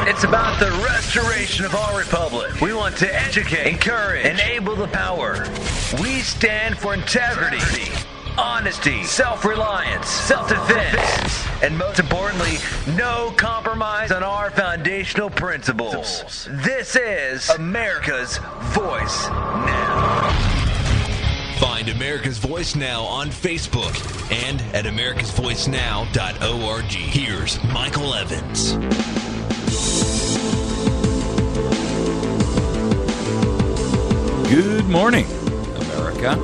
It's about the restoration of our republic. We want to educate, encourage, enable the power. We stand for integrity, honesty, self-reliance, self-defense, and most importantly, no compromise on our foundational principles. This is America's Voice Now. Find America's Voice Now on Facebook and at americasvoicenow.org. Here's Michael Evans. Good morning, America.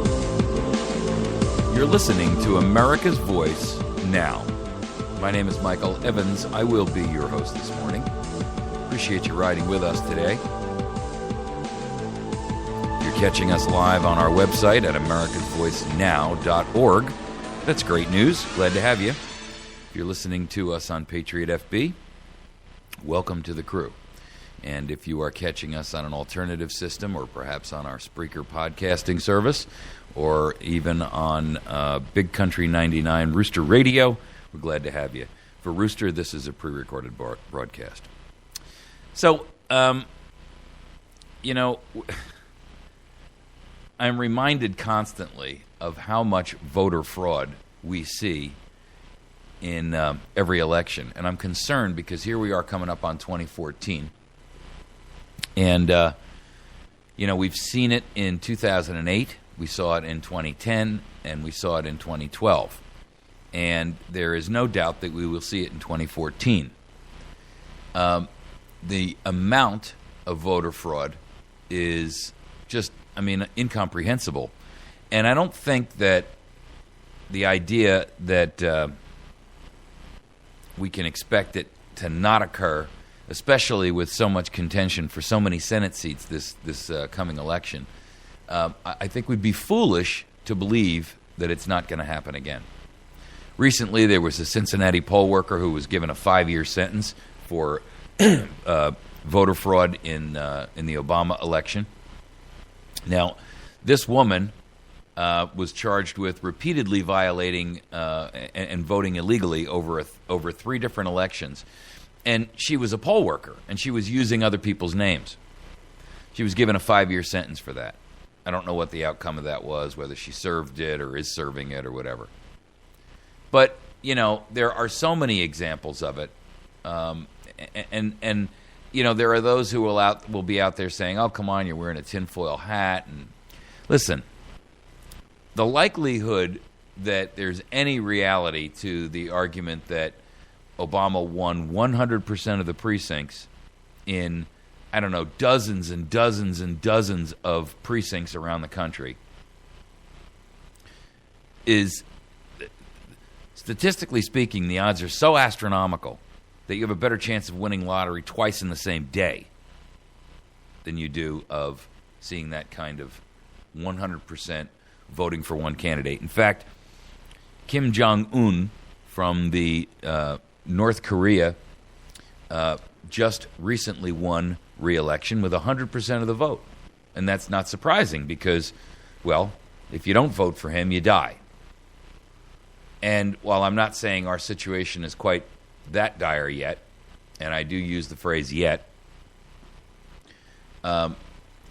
You're listening to America's Voice Now. My name is Michael Evans. I will be your host this morning. Appreciate you riding with us today. You're catching us live on our website at americasvoicenow.org. That's great news. Glad to have you. If you're listening to us on Patriot FB, welcome to the crew. And if you are catching us on an alternative system or perhaps on our Spreaker podcasting service or even on Big Country 99 Rooster Radio, we're glad to have you. For Rooster, this is a pre-recorded broadcast. So, I'm reminded constantly of how much voter fraud we see in every election. And I'm concerned because here we are coming up on 2014. And, we've seen it in 2008, we saw it in 2010, and we saw it in 2012. And there is no doubt that we will see it in 2014. The amount of voter fraud is just, incomprehensible. And I don't think that the idea that we can expect it to not occur, especially with so much contention for so many Senate seats this coming election, I think we'd be foolish to believe that it's not going to happen again. Recently, there was a Cincinnati poll worker who was given a 5-year sentence for voter fraud in the Obama election. Now, this woman was charged with repeatedly violating and voting illegally over 3 different elections. And she was a poll worker, and she was using other people's names. She was given a 5-year sentence for that. I don't know what the outcome of that was, whether she served it or is serving it or whatever. But, there are so many examples of it. And there are those who will be out there saying, oh, come on, you're wearing a tinfoil hat. And listen, the likelihood that there's any reality to the argument that Obama won 100% of the precincts in, dozens and dozens and dozens of precincts around the country is, statistically speaking, the odds are so astronomical that you have a better chance of winning lottery twice in the same day than you do of seeing that kind of 100% voting for one candidate. In fact, Kim Jong-un from the North Korea just recently won re-election with 100% of the vote. And that's not surprising because, well, if you don't vote for him, you die. And while I'm not saying our situation is quite that dire yet, and I do use the phrase yet, I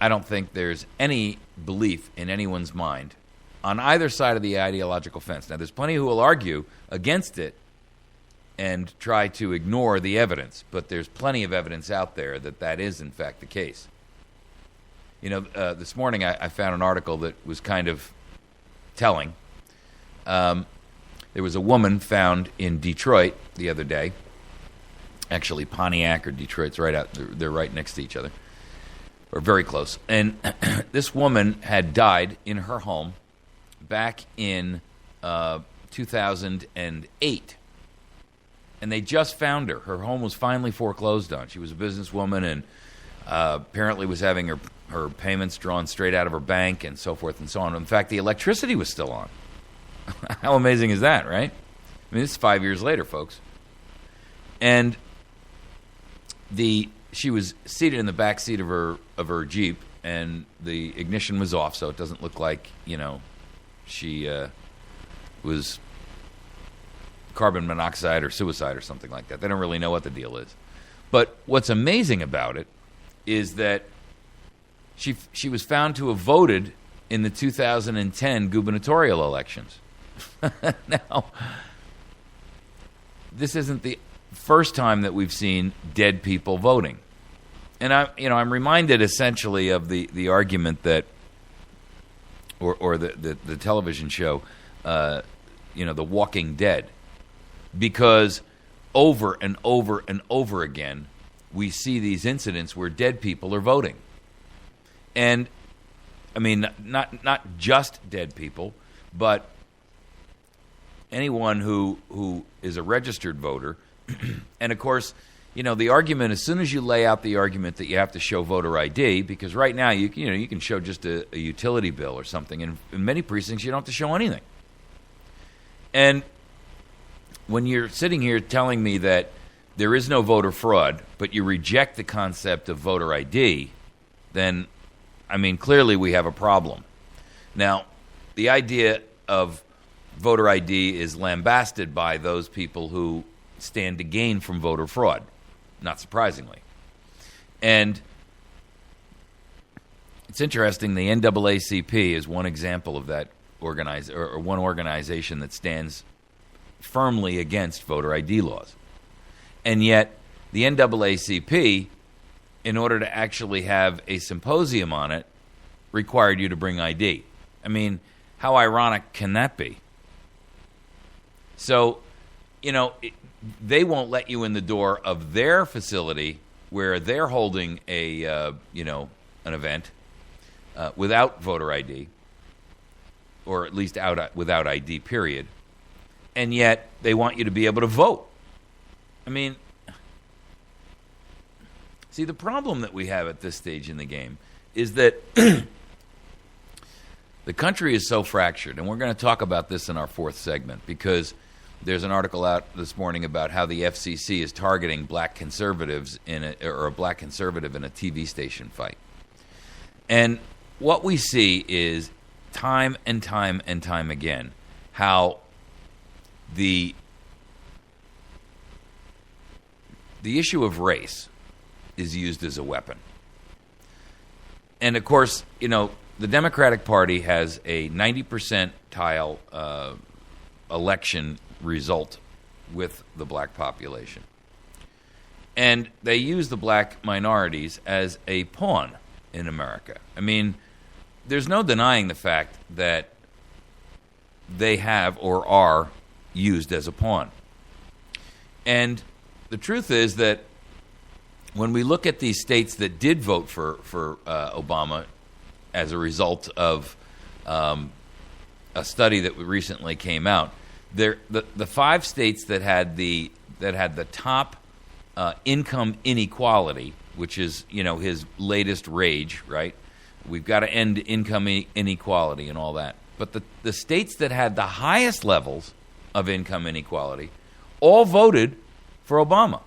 don't think there's any belief in anyone's mind on either side of the ideological fence. Now, there's plenty who will argue against it and try to ignore the evidence, but there's plenty of evidence out there that is, in fact, the case. This morning I found an article that was kind of telling. There was a woman found in Detroit the other day. Actually, Pontiac or Detroit's right out. They're right next to each other, or very close. And this woman had died in her home back in 2008. And they just found her. Her home was finally foreclosed on. She was a businesswoman and apparently was having her payments drawn straight out of her bank and so forth and so on. In fact, the electricity was still on. How amazing is that, right? This is 5 years later, folks. And she was seated in the back seat of her Jeep, and the ignition was off, so it doesn't look like, she was carbon monoxide or suicide or something like that. They don't really know what the deal is. But what's amazing about it is that she was found to have voted in the 2010 gubernatorial elections. Now, this isn't the first time that we've seen dead people voting. And I'm reminded essentially of the argument that, or the television show, The Walking Dead, because over and over and over again, we see these incidents where dead people are voting. And, I mean, not just dead people, but anyone who is a registered voter. And, of course, the argument, as soon as you lay out the argument that you have to show voter ID, because right now you can show just a utility bill or something, and in many precincts you don't have to show anything. And when you're sitting here telling me that there is no voter fraud, but you reject the concept of voter ID, then, clearly we have a problem. Now, the idea of voter ID is lambasted by those people who stand to gain from voter fraud, not surprisingly. And it's interesting, the NAACP is one example of that one organization that stands firmly against voter ID laws. And yet, the NAACP, in order to actually have a symposium on it, required you to bring ID. How ironic can that be? So, they won't let you in the door of their facility where they're holding an event without voter ID, or at least without ID, period. And yet they want you to be able to vote. See, the problem that we have at this stage in the game is that the country is so fractured, and we're going to talk about this in our fourth segment, because there's an article out this morning about how the FCC is targeting black conservatives or a black conservative in a TV station fight. And what we see is time and time and time again how the issue of race is used as a weapon. And of course, the Democratic Party has a 90 percentile election result with the black population. And they use the black minorities as a pawn in America. There's no denying the fact that they have or are used as a pawn. And the truth is that when we look at these states that did vote for Obama as a result of a study that recently came out, the 5 states that had the top income inequality, which is his latest rage, right? We've got to end income inequality and all that. But the states that had the highest levels of income inequality all voted for Obama,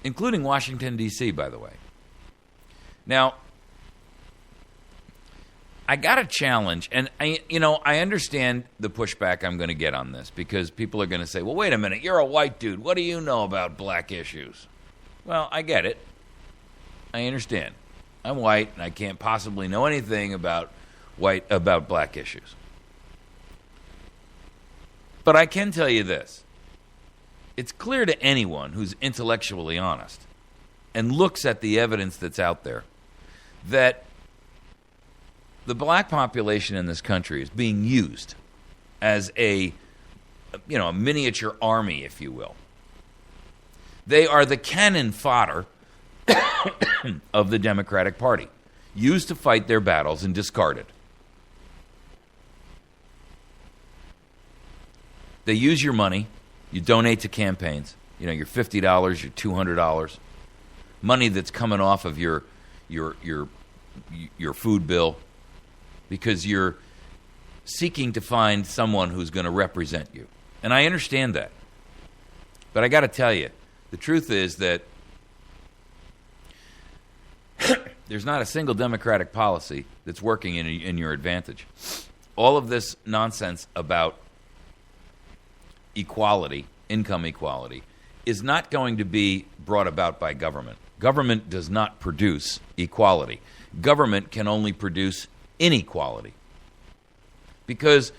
including Washington, D.C., by the way. Now, I got a challenge, and I understand the pushback I'm going to get on this, because people are going to say, well, wait a minute, you're a white dude. What do you know about black issues? Well, I get it. I understand. I'm white, and I can't possibly know anything about black issues. But I can tell you this. It's clear to anyone who's intellectually honest and looks at the evidence that's out there that the black population in this country is being used as a miniature army, if you will. They are the cannon fodder of the Democratic Party, used to fight their battles and discarded. They use your money. You donate to campaigns. Your $50, your $200, money that's coming off of your food bill, because you're seeking to find someone who's going to represent you. And I understand that. But I got to tell you, the truth is that there's not a single Democratic policy that's working in your advantage. All of this nonsense about equality, income equality, is not going to be brought about by government. Government does not produce equality. Government can only produce inequality. Because,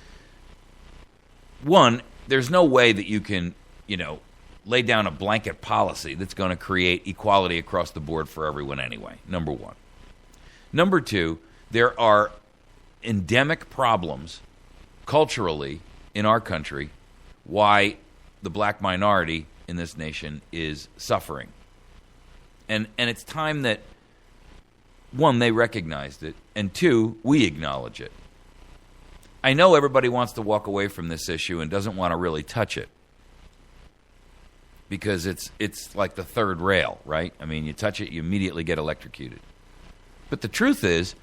one, there's no way that you can, lay down a blanket policy that's going to create equality across the board for everyone anyway, number one. Number two, there are endemic problems culturally in our country why the black minority in this nation is suffering. And it's time that, one, they recognized it, and two, we acknowledge it. I know everybody wants to walk away from this issue and doesn't want to really touch it because it's like the third rail, right? I mean, you touch it, you immediately get electrocuted. But the truth is,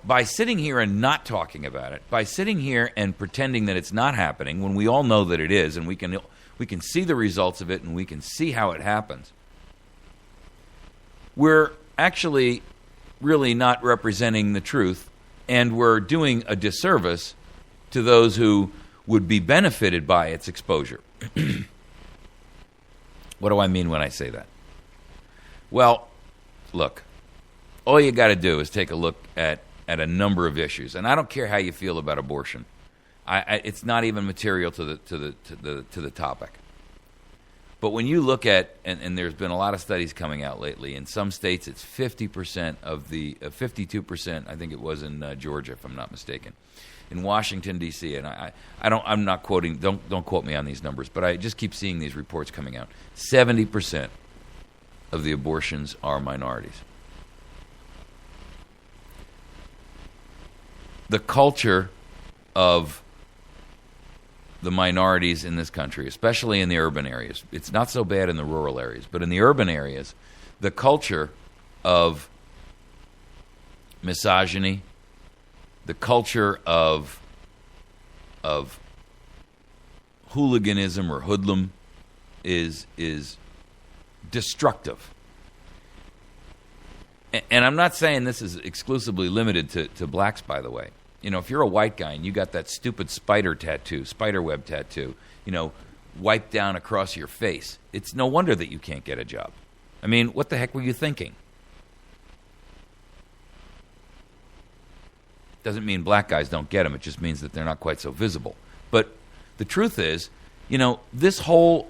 by sitting here and not talking about it, by sitting here and pretending that it's not happening when we all know that it is, and we can see the results of it and we can see how it happens, we're actually really not representing the truth, and we're doing a disservice to those who would be benefited by its exposure. What do I mean when I say that? Well, look, all you got to do is take a look at a number of issues, and I don't care how you feel about abortion. It's not even material to the topic. But when you look at, and there's been a lot of studies coming out lately, in some states it's 50% of the 52%, I think it was in Georgia, if I'm not mistaken, in Washington D.C. And I'm not quoting, don't quote me on these numbers, but I just keep seeing these reports coming out. 70% of the abortions are minorities. The culture of the minorities in this country, especially in the urban areas. It's not so bad in the rural areas, but in the urban areas, the culture of misogyny, the culture of hooliganism or hoodlum is destructive. And I'm not saying this is exclusively limited to blacks, by the way. If you're a white guy and you got that stupid spider web tattoo, wiped down across your face, it's no wonder that you can't get a job. I mean, what the heck were you thinking? Doesn't mean black guys don't get them. It just means that they're not quite so visible. But the truth is, this whole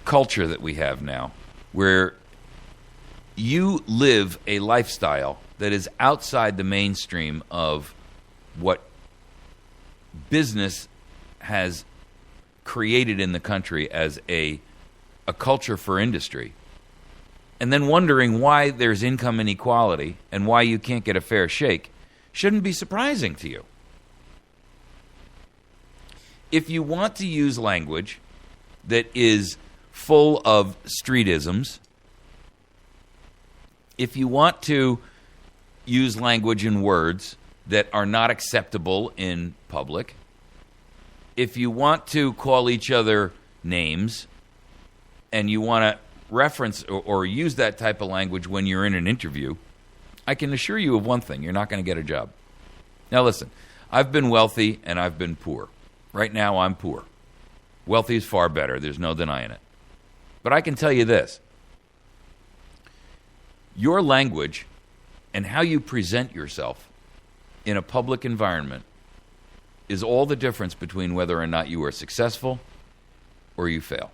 culture that we have now, where you live a lifestyle that is outside the mainstream of what business has created in the country as a culture for industry, and then wondering why there's income inequality and why you can't get a fair shake, shouldn't be surprising to you. If you want to use language that is full of streetisms, if you want to use language and words that are not acceptable in public, if you want to call each other names and you want to reference or use that type of language when you're in an interview, I can assure you of one thing: you're not going to get a job. Now listen, I've been wealthy and I've been poor. Right now I'm poor. Wealthy is far better. There's no denying it. But I can tell you this: your language and how you present yourself in a public environment is all the difference between whether or not you are successful or you fail.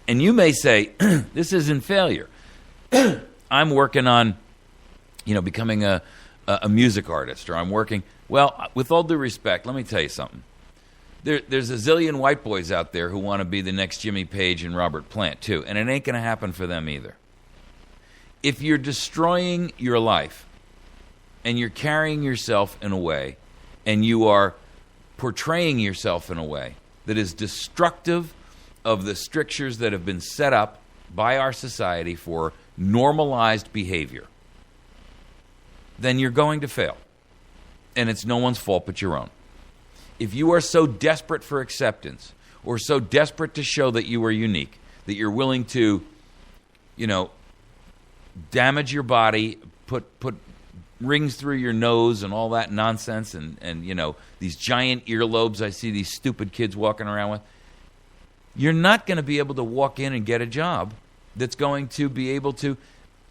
And you may say, this isn't failure. I'm working on, becoming a music artist, or I'm working. Well, with all due respect, let me tell you something. There's a zillion white boys out there who want to be the next Jimmy Page and Robert Plant, too, and it ain't going to happen for them either. If you're destroying your life, and you're carrying yourself in a way, and you are portraying yourself in a way that is destructive of the strictures that have been set up by our society for normalized behavior, then you're going to fail. And it's no one's fault but your own. If you are so desperate for acceptance, or so desperate to show that you are unique, that you're willing to, damage your body, put rings through your nose and all that nonsense, and these giant earlobes I see these stupid kids walking around with, You're not going to be able to walk in and get a job that's going to be able to,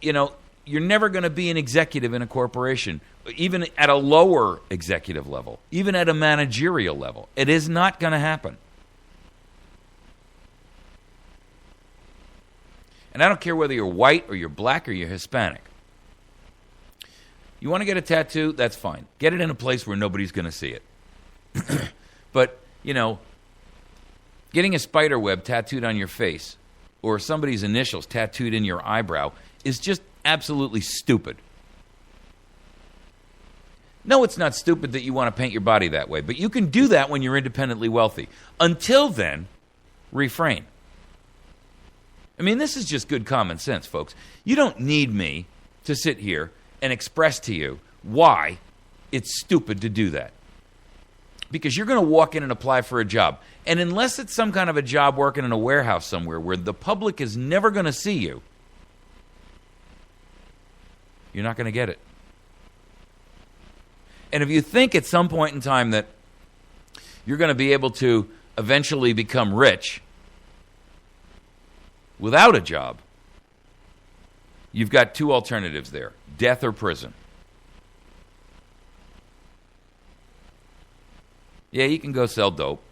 you're never going to be an executive in a corporation, even at a lower executive level, even at a managerial level. It is not going to happen. And I don't care whether you're white or you're black or you're Hispanic. You want to get a tattoo? That's fine. Get it in a place where nobody's going to see it. But, getting a spider web tattooed on your face or somebody's initials tattooed in your eyebrow is just absolutely stupid. No, it's not stupid that you want to paint your body that way, but you can do that when you're independently wealthy. Until then, refrain. I mean, this is just good common sense, folks. You don't need me to sit here and express to you why it's stupid to do that. Because you're going to walk in and apply for a job. And unless it's some kind of a job working in a warehouse somewhere where the public is never going to see you, you're not going to get it. And if you think at some point in time that you're going to be able to eventually become rich without a job, you've got two alternatives there: death or prison. Yeah, you can go sell dope.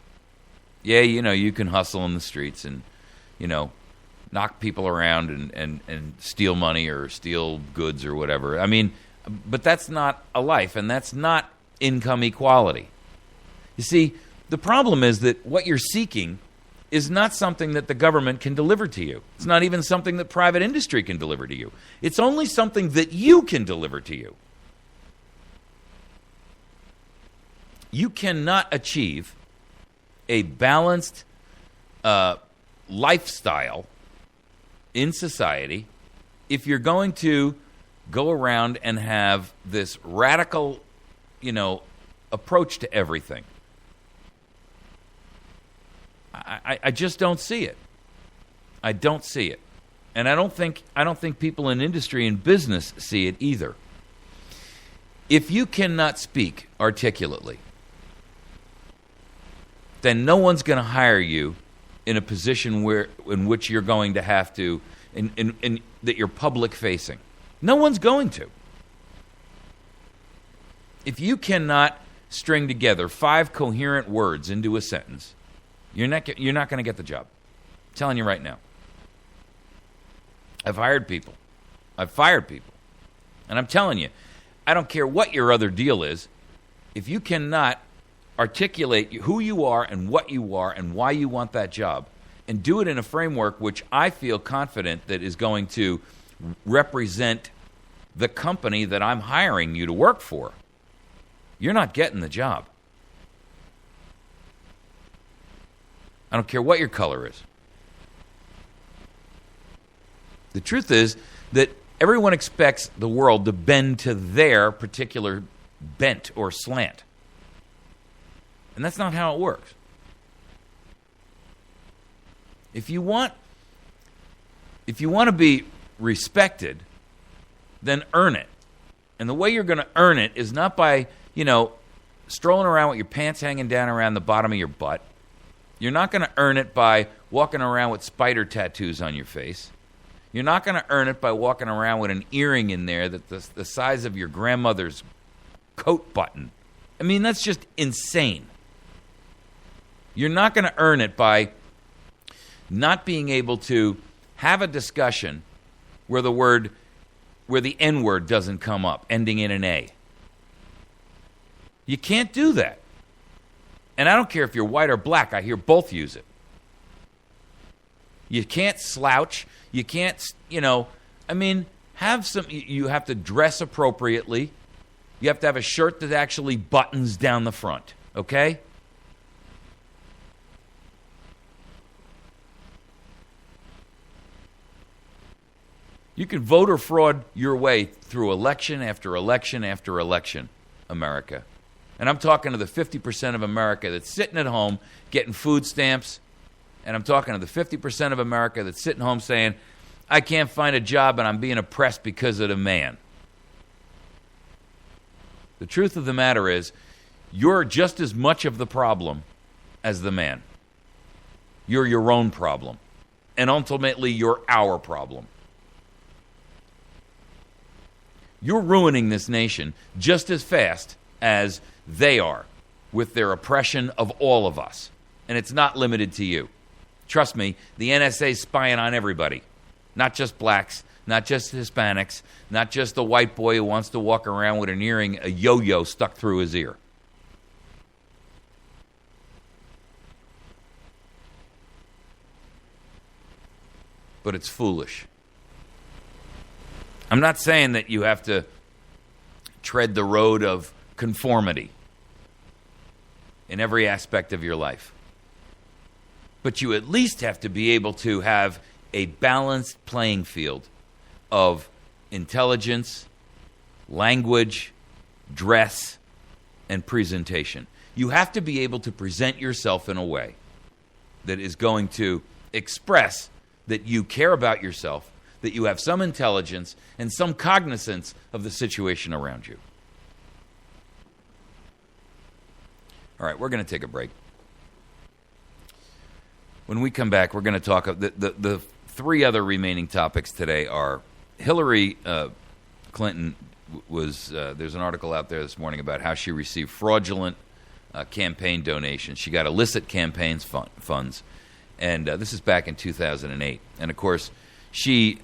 Yeah, you can hustle in the streets and, knock people around and steal money or steal goods or whatever. I mean, but that's not a life, and that's not income equality. You see, the problem is that what you're seeking is not something that the government can deliver to you. It's not even something that private industry can deliver to you. It's only something that you can deliver to you. You cannot achieve a balanced lifestyle in society if you're going to go around and have this radical, approach to everything. I just don't see it. I don't see it. And I don't think people in industry and business see it either. If you cannot speak articulately, then no one's going to hire you in a position in which you're going to have to, that you're public facing. No one's going to. If you cannot string together 5 coherent words into a sentence, you're not going to get the job. I'm telling you right now. I've hired people. I've fired people. And I'm telling you, I don't care what your other deal is, if you cannot articulate who you are and what you are and why you want that job, and do it in a framework which I feel confident that is going to represent the company that I'm hiring you to work for, you're not getting the job. I don't care what your color is. The truth is that everyone expects the world to bend to their particular bent or slant. And that's not how it works. If you want to be respected, then earn it. And the way you're going to earn it is not by, strolling around with your pants hanging down around the bottom of your butt. You're not going to earn it by walking around with spider tattoos on your face. You're not going to earn it by walking around with an earring in there that's the size of your grandmother's coat button. I mean, that's just insane. You're not going to earn it by not being able to have a discussion where the N-word doesn't come up, ending in an A. You can't do that. And I don't care if you're white or black, I hear both use it. You can't slouch. You can't, you have to dress appropriately. You have to have a shirt that actually buttons down the front, okay? You can voter fraud your way through election after election after election, America. And I'm talking to the 50% of America that's sitting at home getting food stamps. And I'm talking to the 50% of America that's sitting home saying, I can't find a job and I'm being oppressed because of the man. The truth of the matter is, you're just as much of the problem as the man. You're your own problem. And ultimately, you're our problem. You're ruining this nation just as fast as they are with their oppression of all of us. And it's not limited to you. Trust me, the NSA's spying on everybody. Not just blacks, not just Hispanics, not just the white boy who wants to walk around with an earring, a yo-yo stuck through his ear. But it's foolish. I'm not saying that you have to tread the road of conformity in every aspect of your life. But you at least have to be able to have a balanced playing field of intelligence, language, dress, and presentation. You have to be able to present yourself in a way that is going to express that you care about yourself, that you have some intelligence and some cognizance of the situation around you. All right, we're going to take a break. When we come back, we're going to talk. The three other remaining topics today are Hillary Clinton was. There's an article out there this morning about how she received fraudulent campaign donations. She got illicit campaign funds, and this is back in 2008. And of course, she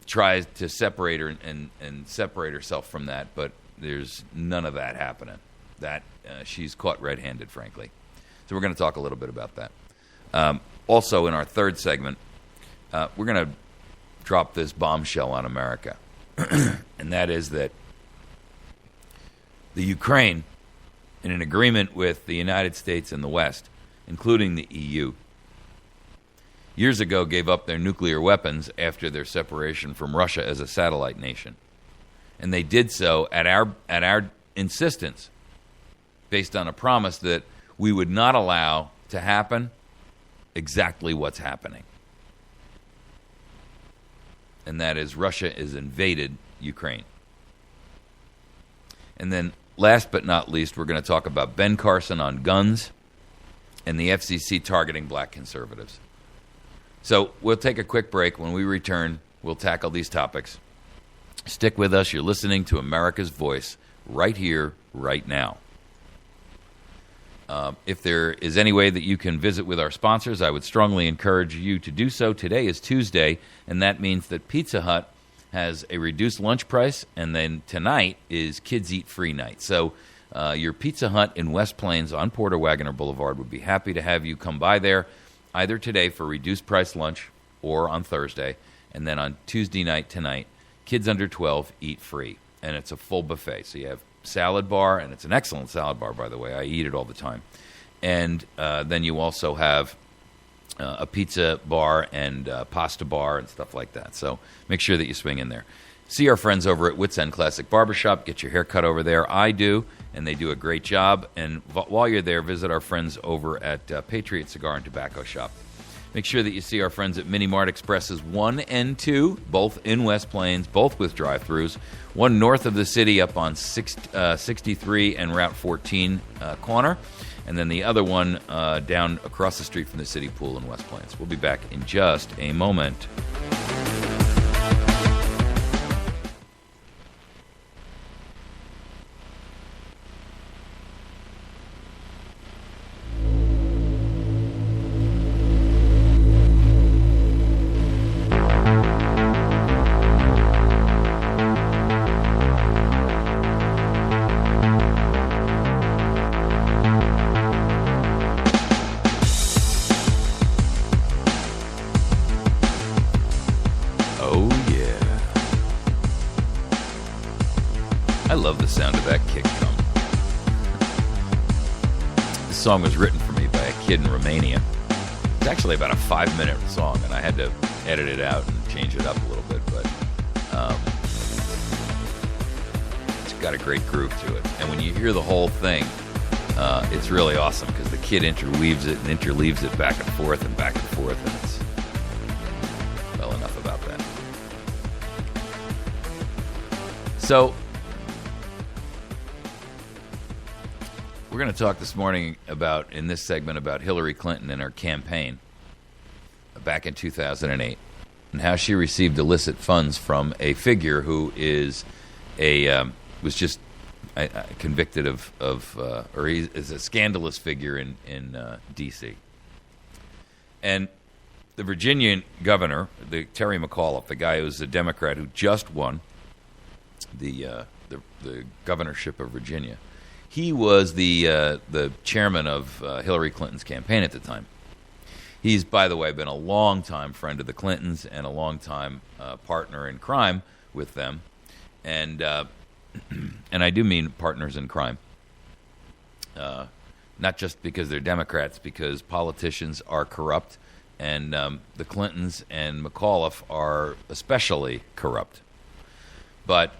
tries to separate her and separate herself from that, but there's none of that happening. That she's caught red-handed, frankly. So we're going to talk a little bit about that. Also, in our third segment, we're going to drop this bombshell on America, and that is that the Ukraine, in an agreement with the United States and the West, including the EU, years ago gave up their nuclear weapons after their separation from Russia as a satellite nation. And they did so at our insistence, based on a promise that we would not allow to happen exactly what's happening. And that is Russia has invaded Ukraine. And then last but not least, we're going to talk about Ben Carson on guns and the FCC targeting black conservatives. So we'll take a quick break. When we return, we'll tackle these topics. Stick with us. You're listening to America's Voice right here, right now. If there is any way that you can visit with our sponsors, I would strongly encourage you to do so. Today is Tuesday, and that means that Pizza Hut has a reduced lunch price, and then tonight is Kids Eat Free night. So your Pizza Hut in West Plains on Porter Wagoner Boulevard would be happy to have you come by there either today for reduced price lunch or on Thursday, and then on Tuesday night tonight, kids under 12 eat free, and it's a full buffet. So you have salad bar, and it's an excellent salad bar, by the way. I eat it all the time. And then you also have a pizza bar and pasta bar and stuff like that. So make sure that you swing in there. See our friends over at Wits End Classic Barbershop. Get your hair cut over there. I do, and they do a great job. And while you're there, visit our friends over at Patriot Cigar and Tobacco Shop. Make sure that you see our friends at Mini Mart Expresses 1 and 2, both in West Plains, both with drive-thrus. One north of the city up on 63 and Route 14 corner. And then the other one down across the street from the city pool in West Plains. We'll be back in just a moment. The song was written for me by a kid in Romania. It's actually about a 5-minute song, and I had to edit it out and change it up a little bit, but it's got a great groove to it. And when you hear the whole thing, it's really awesome because the kid interweaves it and interleaves it back and forth, and it's, well, enough about that. So, we're going to talk this morning in this segment about Hillary Clinton and her campaign. back in 2008, and how she received illicit funds from a figure who is was just convicted or he is a scandalous figure in D.C. And the Virginian governor, the Terry McAuliffe, the guy who's a Democrat who just won the governorship of Virginia, he was the chairman of Hillary Clinton's campaign at the time. He's, by the way, been a long-time friend of the Clintons and a long-time partner in crime with them, and I do mean partners in crime, not just because they're Democrats, because politicians are corrupt, and the Clintons and McAuliffe are especially corrupt. But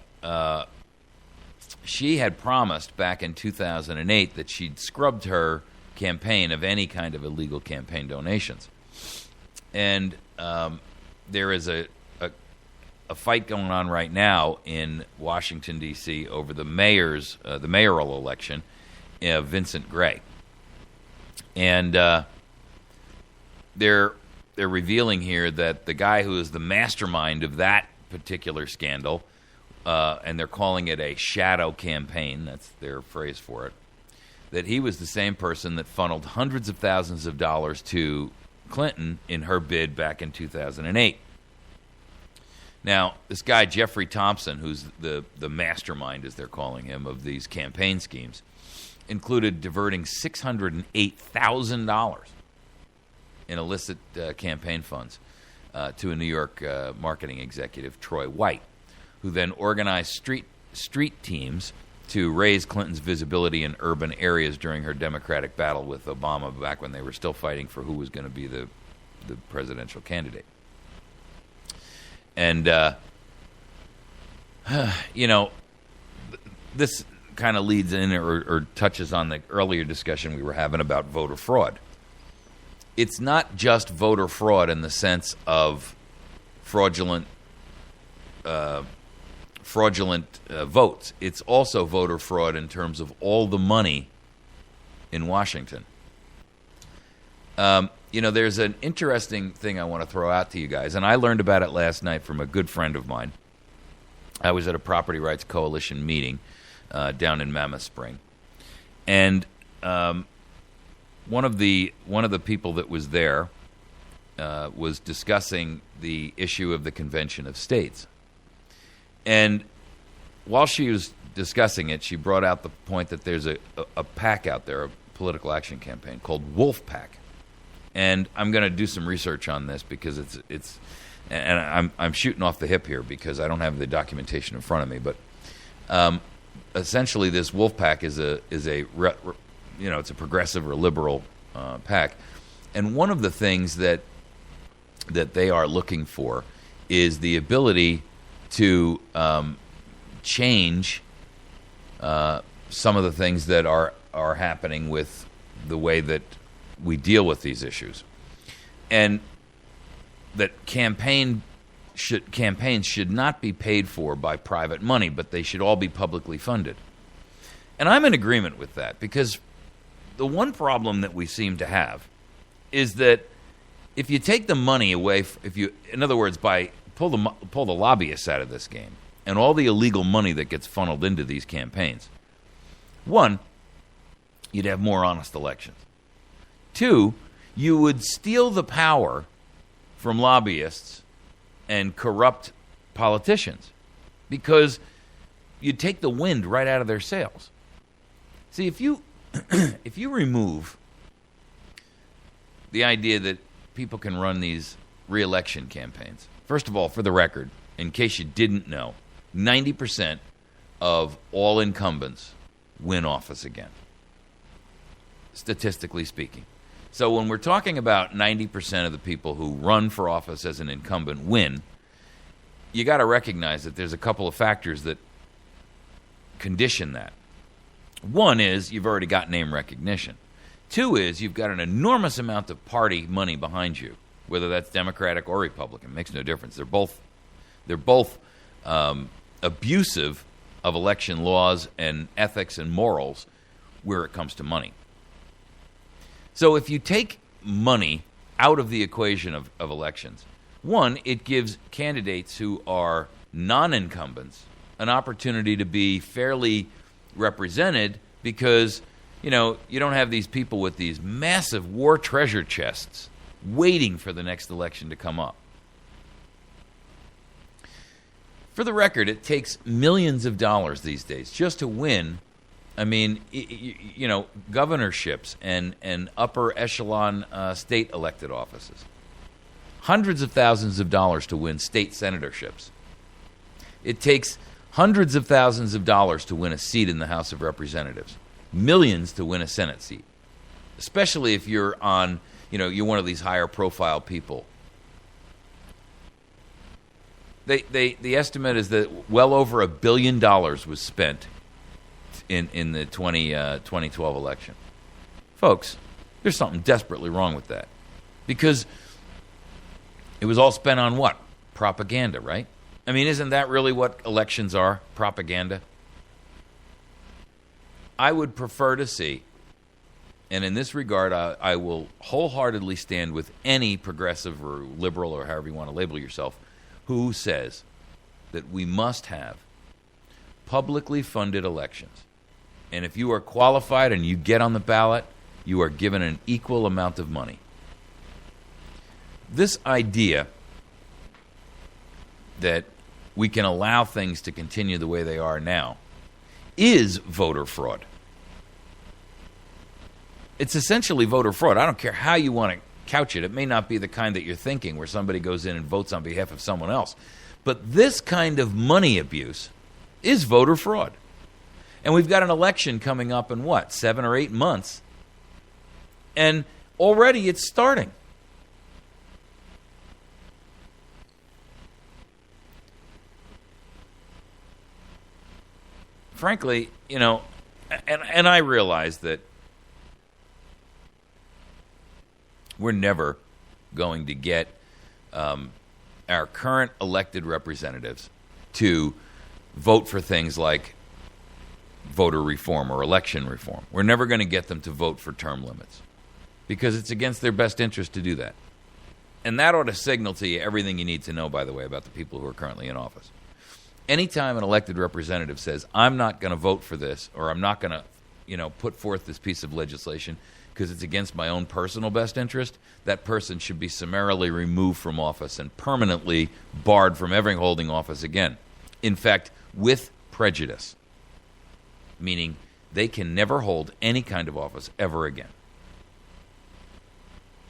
she had promised back in 2008 that she'd scrubbed her campaign of any kind of illegal campaign donations. And there is a fight going on right now in Washington, D.C. over the mayoral election of Vincent Gray. And they're revealing here that the guy who is the mastermind of that particular scandal, and they're calling it a shadow campaign, that's their phrase for it, that he was the same person that funneled hundreds of thousands of dollars to Clinton in her bid back in 2008. Now, this guy, Jeffrey Thompson, who's the mastermind, as they're calling him, of these campaign schemes, included diverting $608,000 in illicit campaign funds to a New York marketing executive, Troy White, who then organized street teams to raise Clinton's visibility in urban areas during her Democratic battle with Obama back when they were still fighting for who was going to be the presidential candidate. And, this kind of leads in or touches on the earlier discussion we were having about voter fraud. It's not just voter fraud in the sense of fraudulent votes. It's also voter fraud in terms of all the money in Washington. There's an interesting thing I want to throw out to you guys, and I learned about it last night from a good friend of mine. I was at a Property Rights Coalition meeting down in Mammoth Spring, and one of the people that was there was discussing the issue of the Convention of States. And while she was discussing it, she brought out the point that there's a PAC out there, a political action campaign called Wolf PAC. And I'm going to do some research on this because it's and I'm shooting off the hip here because I don't have the documentation in front of me. But essentially, this Wolf PAC is it's a progressive or liberal PAC, and one of the things that they are looking for is the ability to change some of the things that are happening with the way that we deal with these issues, and that campaigns should not be paid for by private money, but they should all be publicly funded. And I'm in agreement with that, because the one problem that we seem to have is that if you take the money away, in other words, by pull the lobbyists out of this game and all the illegal money that gets funneled into these campaigns, one, you'd have more honest elections. Two, you would steal the power from lobbyists and corrupt politicians because you take the wind right out of their sails. See, if you remove the idea that people can run these re-election campaigns, first of all, for the record, in case you didn't know, 90% of all incumbents win office again, statistically speaking. So when we're talking about 90% of the people who run for office as an incumbent win, you got to recognize that there's a couple of factors that condition that. One is you've already got name recognition. Two is you've got an enormous amount of party money behind you, whether that's Democratic or Republican. Makes no difference. They're both abusive of election laws and ethics and morals where it comes to money. So if you take money out of the equation of elections. One, it gives candidates who are non-incumbents an opportunity to be fairly represented because, you don't have these people with these massive war treasure chests waiting for the next election to come up. For the record, it takes millions of dollars these days just to win. I mean, governorships and upper echelon state elected offices. Hundreds of thousands of dollars to win state senatorships. It takes hundreds of thousands of dollars to win a seat in the House of Representatives. Millions to win a Senate seat. Especially if you're on, you're one of these higher profile people. The estimate is that well over $1 billion was spent in the 2012 election. Folks, there's something desperately wrong with that. Because it was all spent on what? Propaganda, right? I mean, isn't that really what elections are? Propaganda? I would prefer to see, and in this regard, I will wholeheartedly stand with any progressive or liberal or however you want to label yourself, who says that we must have publicly funded elections. And if you are qualified and you get on the ballot, you are given an equal amount of money. This idea that we can allow things to continue the way they are now is voter fraud. It's essentially voter fraud. I don't care how you want to couch it. It may not be the kind that you're thinking where somebody goes in and votes on behalf of someone else. But this kind of money abuse is voter fraud. And we've got an election coming up in 7 or 8 months? And already it's starting. Frankly, and I realize that we're never going to get our current elected representatives to vote for things like voter reform or election reform. We're never going to get them to vote for term limits because it's against their best interest to do that. And that ought to signal to you everything you need to know, by the way, about the people who are currently in office. Anytime an elected representative says, I'm not going to vote for this, or I'm not going to, put forth this piece of legislation because it's against my own personal best interest, that person should be summarily removed from office and permanently barred from ever holding office again. In fact, with prejudice, meaning they can never hold any kind of office ever again.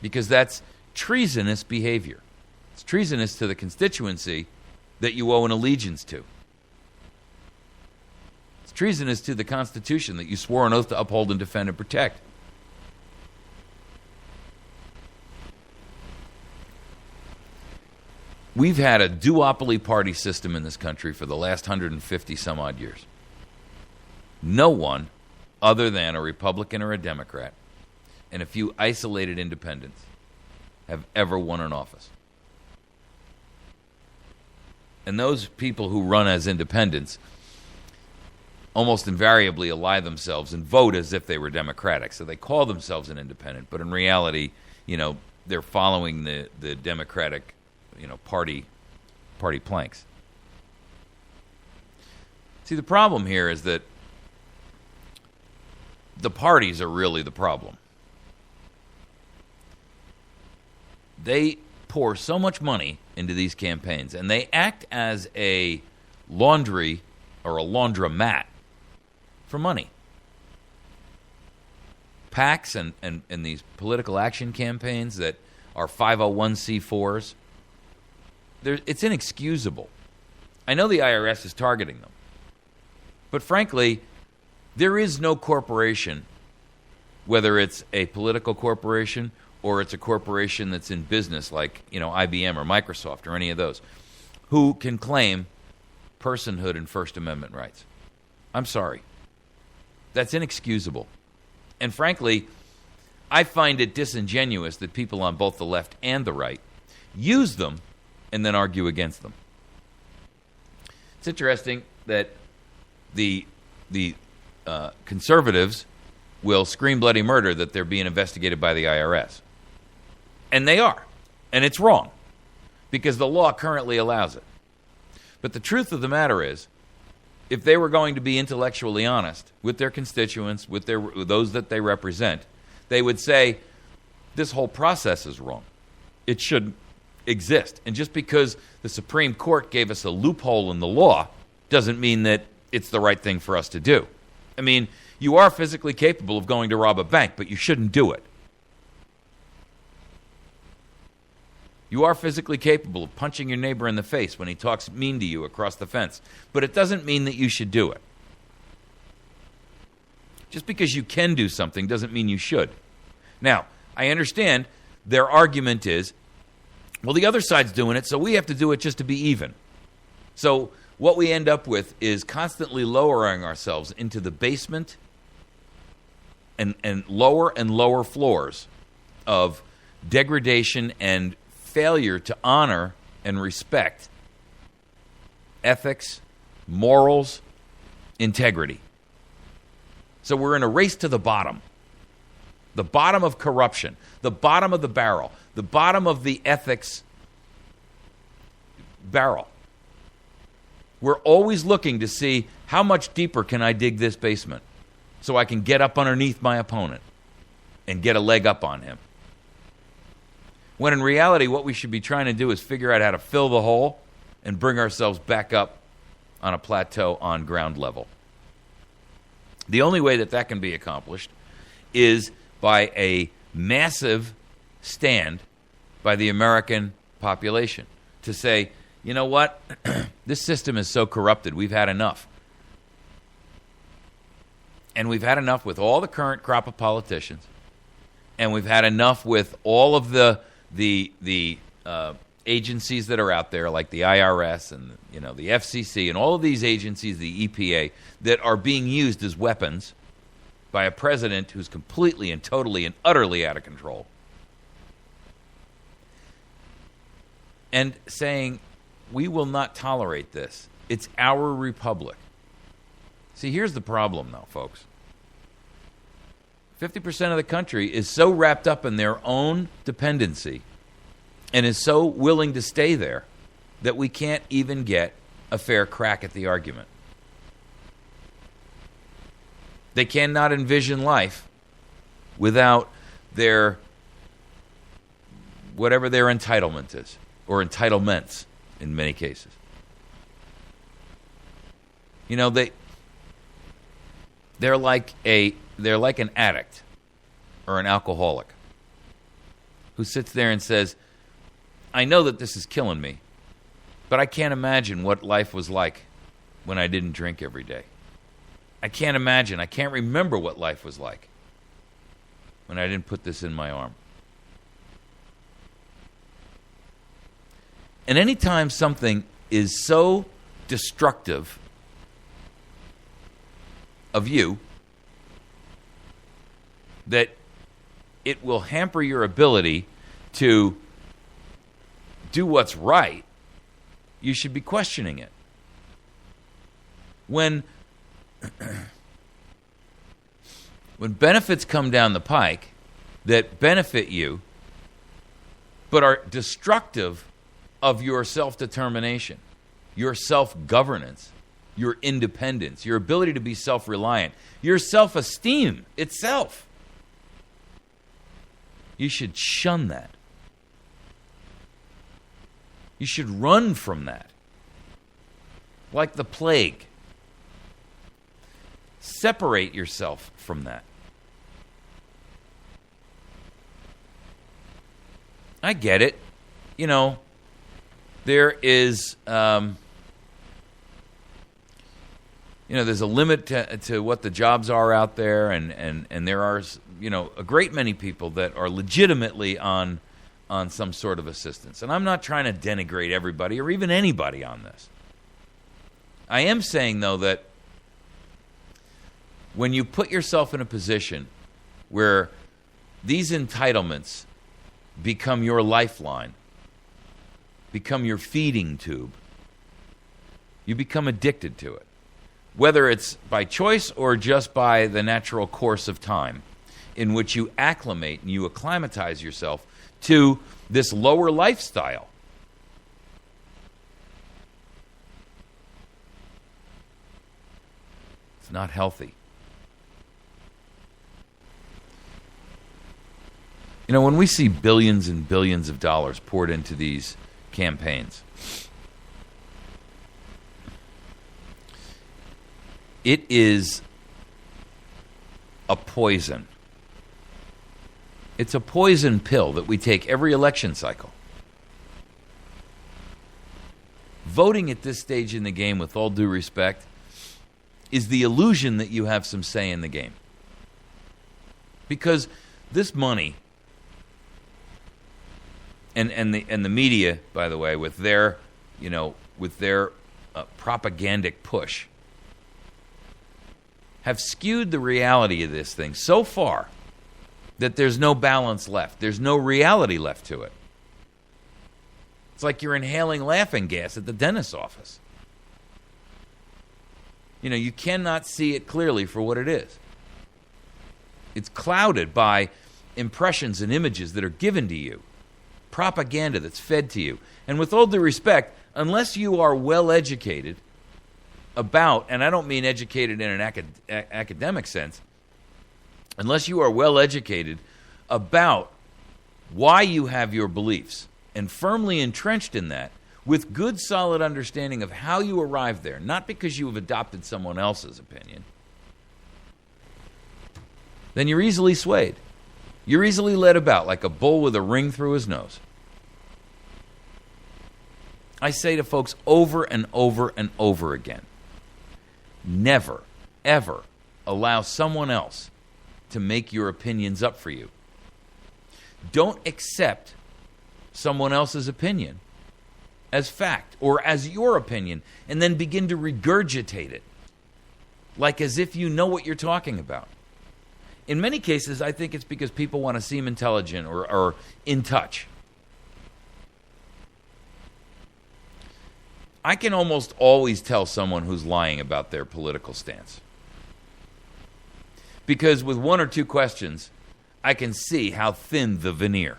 Because that's treasonous behavior. It's treasonous to the constituency that you owe an allegiance to. It's treasonous to the Constitution that you swore an oath to uphold and defend and protect. We've had a duopoly party system in this country for the last 150 some odd years. No one other than a Republican or a Democrat and a few isolated independents have ever won an office. And those people who run as independents almost invariably ally themselves and vote as if they were Democratic. So they call themselves an independent, but in reality, they're following the Democratic, party planks. See, the problem here is that the parties are really the problem. They pour so much money into these campaigns, and they act as a laundry or a laundromat for money. PACs and these political action campaigns that are 501c4s, it's inexcusable. I know the IRS is targeting them, but frankly, there is no corporation, whether it's a political corporation or it's a corporation that's in business like, IBM or Microsoft or any of those, who can claim personhood and First Amendment rights. I'm sorry. That's inexcusable. And frankly, I find it disingenuous that people on both the left and the right use them and then argue against them. It's interesting that the conservatives will scream bloody murder that they're being investigated by the IRS. And they are. And it's wrong because the law currently allows it. But the truth of the matter is, if they were going to be intellectually honest with their constituents, with those that they represent, they would say, this whole process is wrong. It shouldn't exist. And just because the Supreme Court gave us a loophole in the law doesn't mean that it's the right thing for us to do. I mean, you are physically capable of going to rob a bank, but you shouldn't do it. You are physically capable of punching your neighbor in the face when he talks mean to you across the fence, but it doesn't mean that you should do it. Just because you can do something doesn't mean you should. Now, I understand their argument is, well, the other side's doing it, so we have to do it just to be even. So what we end up with is constantly lowering ourselves into the basement and lower floors of degradation and failure to honor and respect ethics, morals, integrity. So we're in a race to the bottom of corruption, the bottom of the barrel, the bottom of the ethics barrel. We're always looking to see how much deeper can I dig this basement so I can get up underneath my opponent and get a leg up on him. When in reality, what we should be trying to do is figure out how to fill the hole and bring ourselves back up on a plateau on ground level. The only way that can be accomplished is by a massive stand by the American population to say, you know what, this system is so corrupted, we've had enough. And we've had enough with all the current crop of politicians, and we've had enough with all of the agencies that are out there, like the IRS and the FCC and all of these agencies, the EPA, that are being used as weapons by a president who's completely and totally and utterly out of control. And saying, we will not tolerate this. It's our republic. See, here's the problem, though, folks. 50% of the country is so wrapped up in their own dependency and is so willing to stay there that we can't even get a fair crack at the argument. They cannot envision life without whatever their entitlement is, or entitlements in many cases. They're like an addict or an alcoholic who sits there and says, I know that this is killing me, but I can't imagine what life was like when I didn't drink every day. I can't remember what life was like when I didn't put this in my arm. And anytime something is so destructive of you that it will hamper your ability to do what's right, you should be questioning it. When benefits come down the pike that benefit you but are destructive of your self-determination, your self-governance, your independence, your ability to be self-reliant, your self-esteem itself, you should shun that. You should run from that like the plague. Separate yourself from that. I get it. There is, there's a limit to what the jobs are out there, and there are, a great many people that are legitimately on some sort of assistance. And I'm not trying to denigrate everybody or even anybody on this. I am saying, though, that when you put yourself in a position where these entitlements become your lifeline, become your feeding tube, you become addicted to it, whether it's by choice or just by the natural course of time. in which you acclimate and you acclimatize yourself to this lower lifestyle. It's not healthy. You know, when we see billions and billions of dollars poured into these campaigns, it is a poison. It's a poison pill that we take every election cycle. Voting at this stage in the game, with all due respect, is the illusion that you have some say in the game. Because this money, and the media, by the way, with their propagandic push, have skewed the reality of this thing so far that there's no balance left. There's no reality left to it. It's like you're inhaling laughing gas at the dentist's office. You know, you cannot see it clearly for what it is. It's clouded by impressions and images that are given to you, propaganda that's fed to you. And with all due respect, unless you are well educated about, and I don't mean educated in an academic sense, unless you are well educated about why you have your beliefs and firmly entrenched in that, with good solid understanding of how you arrived there, not because you have adopted someone else's opinion, then you're easily swayed. You're easily led about like a bull with a ring through his nose. I say to folks over and over and over again, never, ever allow someone else to make your opinions up for you. Don't accept someone else's opinion as fact or as your opinion and then begin to regurgitate it like as if you know what you're talking about. In many cases, I think it's because people want to seem intelligent or in touch. I can almost always tell someone who's lying about their political stance. Because with one or two questions, I can see how thin the veneer.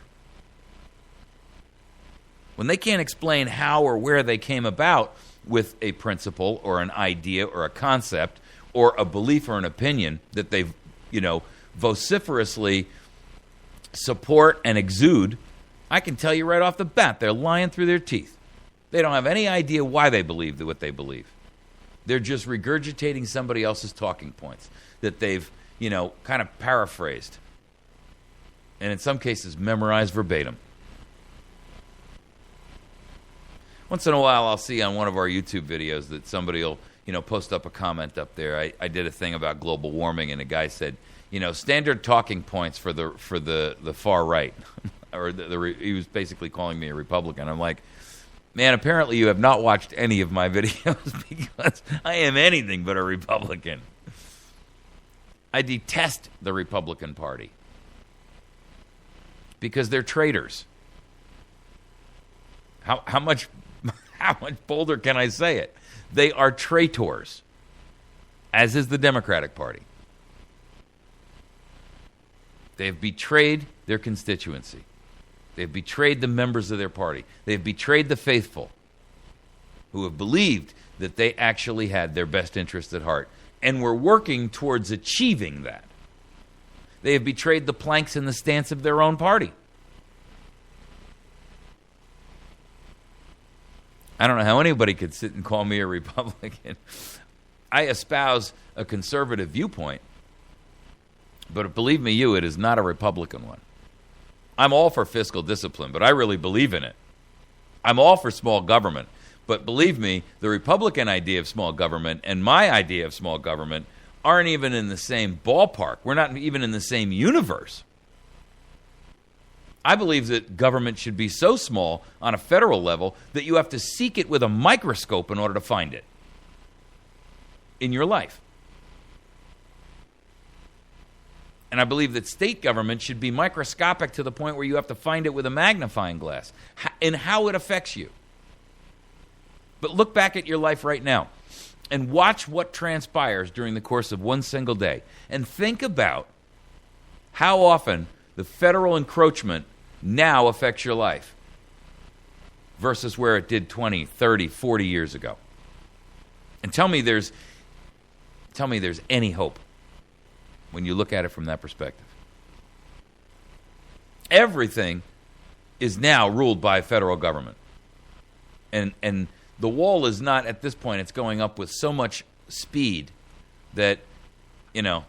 When they can't explain how or where they came about with a principle or an idea or a concept or a belief or an opinion that they've, vociferously support and exude, I can tell you right off the bat, they're lying through their teeth. They don't have any idea why they believe what they believe. They're just regurgitating somebody else's talking points that they've, kind of paraphrased. And in some cases, memorized verbatim. Once in a while, I'll see on one of our YouTube videos that somebody will, post up a comment up there. I did a thing about global warming, and a guy said, standard talking points for the far right. Or he was basically calling me a Republican. I'm like, man, apparently you have not watched any of my videos because I am anything but a Republican. I detest the Republican Party because they're traitors. How much bolder can I say it? They are traitors, as is the Democratic Party. They've betrayed their constituency. They've betrayed the members of their party. They've betrayed the faithful who have believed that they actually had their best interest at heart and were working towards achieving that. They have betrayed the planks and the stance of their own party. I don't know how anybody could sit and call me a Republican. I espouse a conservative viewpoint, but believe me, it is not a Republican one. I'm all for fiscal discipline, but I really believe in it. I'm all for small government, but believe me, the Republican idea of small government and my idea of small government aren't even in the same ballpark. We're not even in the same universe. I believe that government should be so small on a federal level that you have to seek it with a microscope in order to find it in your life. And I believe that state government should be microscopic to the point where you have to find it with a magnifying glass in how it affects you. But look back at your life right now and watch what transpires during the course of one single day. And think about how often the federal encroachment now affects your life versus where it did 20, 30, 40 years ago. And tell me there's any hope when you look at it from that perspective. Everything is now ruled by federal government. And the wall is not, at this point, it's going up with so much speed that, you know,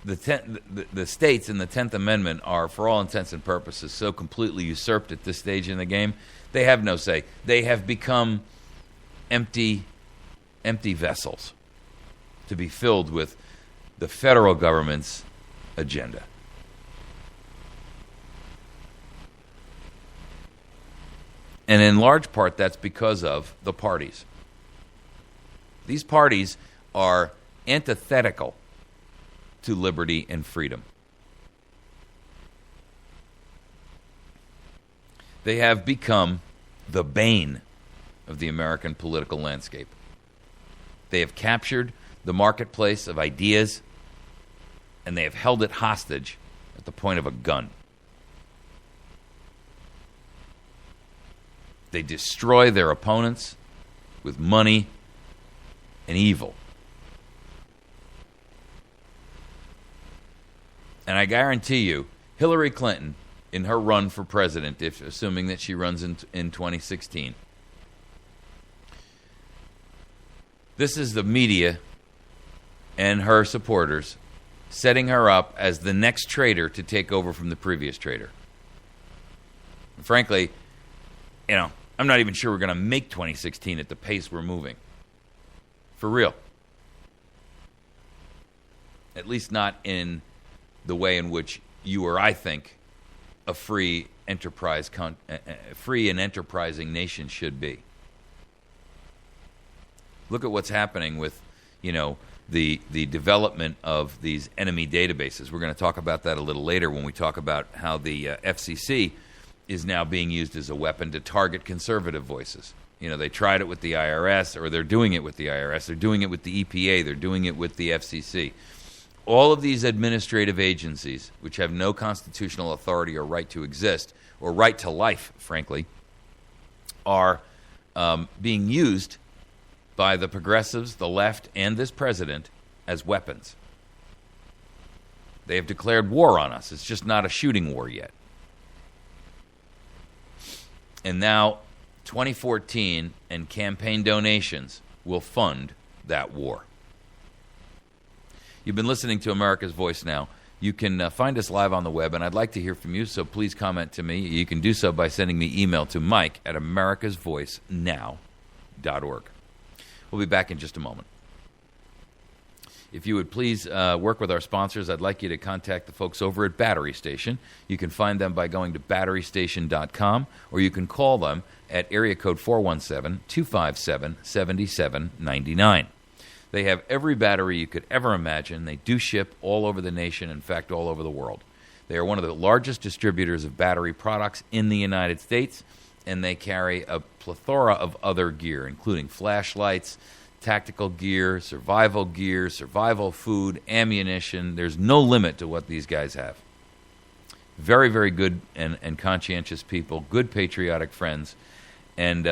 the states in the 10th Amendment are, for all intents and purposes, so completely usurped at this stage in the game, they have no say. They have become empty vessels to be filled with the federal government's agenda. And in large part, that's because of the parties. These parties are antithetical to liberty and freedom. They have become the bane of the American political landscape. They have captured the marketplace of ideas, and they have held it hostage at the point of a gun. They destroy their opponents with money and evil. And I guarantee you, Hillary Clinton, in her run for president, assuming that she runs in 2016, this is the media and her supporters setting her up as the next traitor to take over from the previous traitor. And frankly, you know, I'm not even sure we're going to make 2016 at the pace we're moving. For real. At least not in the way in which you or I think a free and enterprising nation should be. Look at what's happening with, you know, the development of these enemy databases. We're going to talk about that a little later when we talk about how the FCC is now being used as a weapon to target conservative voices. You know, they tried it with the IRS, or they're doing it with the IRS. They're doing it with the EPA. They're doing it with the FCC. All of these administrative agencies, which have no constitutional authority or right to exist, or right to life, frankly, are being used by the progressives, the left, and this president as weapons. They have declared war on us. It's just not a shooting war yet. And now 2014 and campaign donations will fund that war. You've been listening to America's Voice Now. You can find us live on the web, and I'd like to hear from you, so please comment to me. You can do so by sending me email to mike@americasvoicenow.org. We'll be back in just a moment. If you would please work with our sponsors, I'd like you to contact the folks over at Battery Station. You can find them by going to batterystation.com, or you can call them at area code 417-257-7799. They have every battery you could ever imagine. They do ship all over the nation, in fact, all over the world. They are one of the largest distributors of battery products in the United States, and they carry a plethora of other gear, including flashlights, tactical gear, survival food, ammunition. There's no limit to what these guys have. Very, very good and conscientious people, good patriotic friends. And,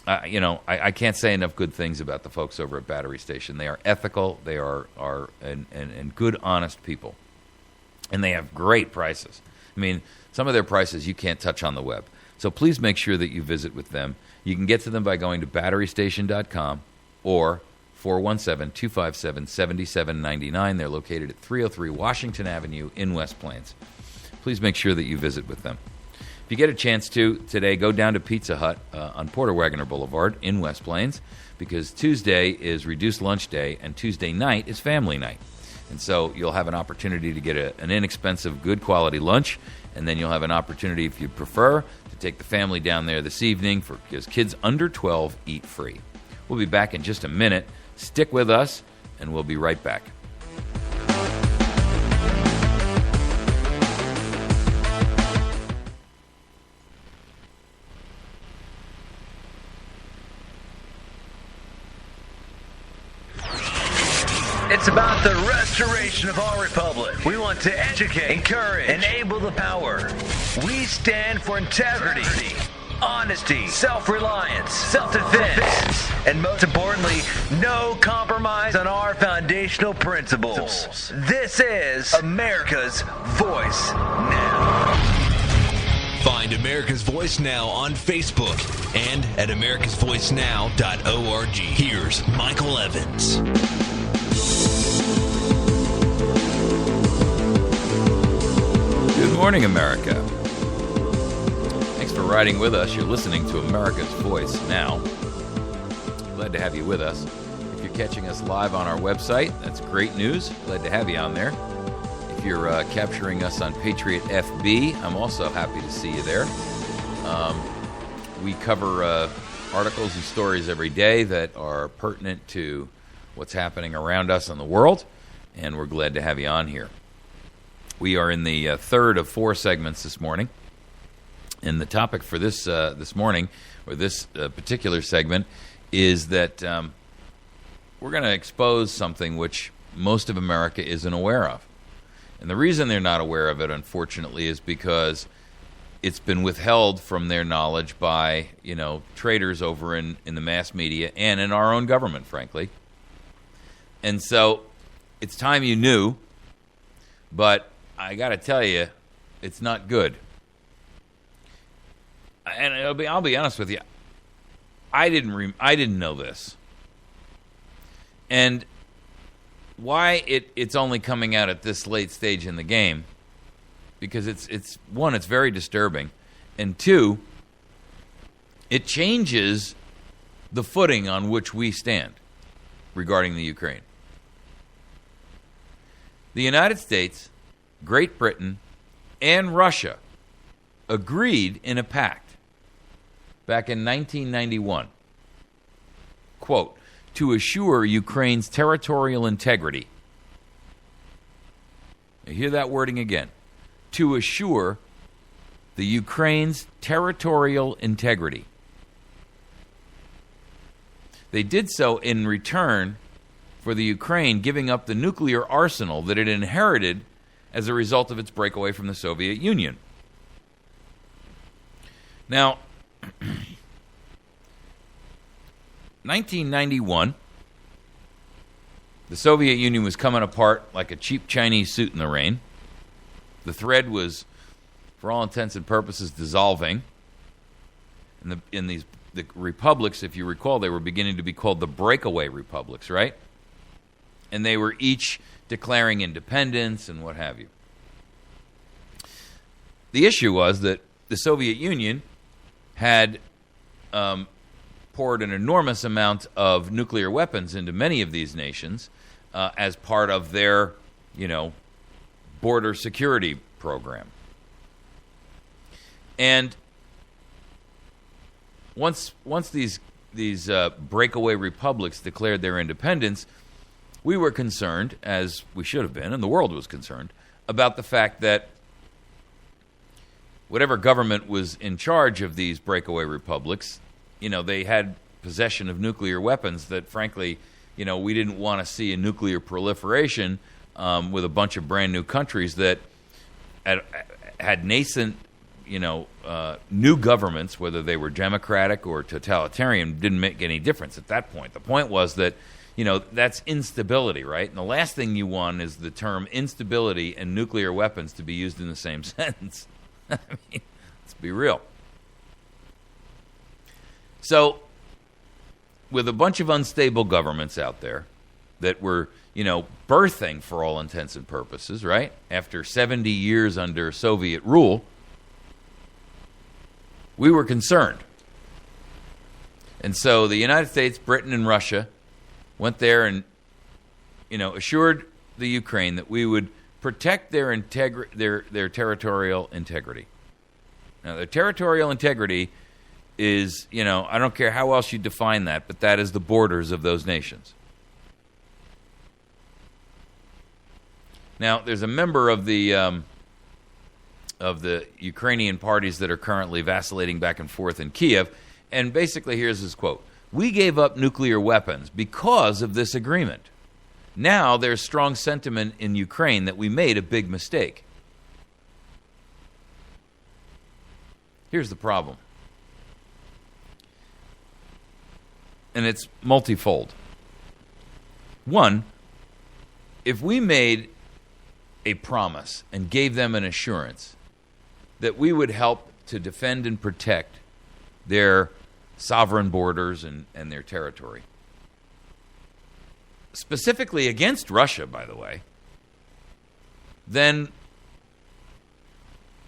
I can't say enough good things about the folks over at Battery Station. They are ethical. They are good, honest people. And they have great prices. I mean, some of their prices you can't touch on the web. So please make sure that you visit with them. You can get to them by going to batterystation.com or 417-257-7799. They're located at 303 Washington Avenue in West Plains. Please make sure that you visit with them. If you get a chance to today, go down to Pizza Hut on Porter Wagoner Boulevard in West Plains, because Tuesday is reduced lunch day and Tuesday night is family night. And so you'll have an opportunity to get an inexpensive, good quality lunch, and then you'll have an opportunity, if you prefer, to take the family down there this evening, because kids under 12 eat free. We'll be back in just a minute. Stick with us, and we'll be right back. It's about the restoration of our republic. We want to educate, encourage, enable the power. We stand for integrity, honesty, self-reliance, self-defense, and most importantly, no compromise on our foundational principles. This is America's Voice Now. Find America's Voice Now on Facebook and at americasvoicenow.org. Here's Michael Evans. Good morning, America. Thanks for riding with us. You're listening to America's Voice Now. Glad to have you with us. If you're catching us live on our website, that's great news. Glad to have you on there. If you're capturing us on Patriot FB, I'm also happy to see you there. We cover articles and stories every day that are pertinent to what's happening around us in the world, and we're glad to have you on here. We are in the third of four segments this morning, and the topic for this morning, or this particular segment, is that we're going to expose something which most of America isn't aware of. And the reason they're not aware of it, unfortunately, is because it's been withheld from their knowledge by, traders over in the mass media and in our own government, frankly. And so it's time you knew, but I got to tell you, it's not good. And I'll be honest with you, I didn't know this. And why it's only coming out at this late stage in the game, because it's one, it's very disturbing, and two, it changes the footing on which we stand regarding the Ukraine. The United States, Great Britain, and Russia agreed in a pact back in 1991, quote, to assure Ukraine's territorial integrity. You hear that wording again. To assure the Ukraine's territorial integrity. They did so in return for the Ukraine giving up the nuclear arsenal that it inherited as a result of its breakaway from the Soviet Union. Now, 1991, the Soviet Union was coming apart like a cheap Chinese suit in the rain. The thread was, for all intents and purposes, dissolving. In the republics, if you recall, they were beginning to be called the breakaway republics, right? And they were each declaring independence and what have you. The issue was that the Soviet Union had poured an enormous amount of nuclear weapons into many of these nations as part of their, border security program. And once these breakaway republics declared their independence, we were concerned, as we should have been, and the world was concerned, about the fact that whatever government was in charge of these breakaway republics, they had possession of nuclear weapons that, frankly, we didn't want to see a nuclear proliferation with a bunch of brand new countries that had nascent, new governments, whether they were democratic or totalitarian, didn't make any difference at that point. The point was that, that's instability, right? And the last thing you want is the term instability and nuclear weapons to be used in the same sentence. I mean, let's be real. So, with a bunch of unstable governments out there that were, birthing for all intents and purposes, right? After 70 years under Soviet rule, we were concerned. And so the United States, Britain, and Russia went there and, assured the Ukraine that we would protect their territorial integrity. Now, their territorial integrity is, I don't care how else you define that, but that is the borders of those nations. Now, there's a member of the Ukrainian parties that are currently vacillating back and forth in Kiev, and basically here's his quote. We gave up nuclear weapons because of this agreement. Now there's strong sentiment in Ukraine that we made a big mistake. Here's the problem. And it's multifold. One, if we made a promise and gave them an assurance that we would help to defend and protect their sovereign borders and their territory, specifically against Russia, by the way, then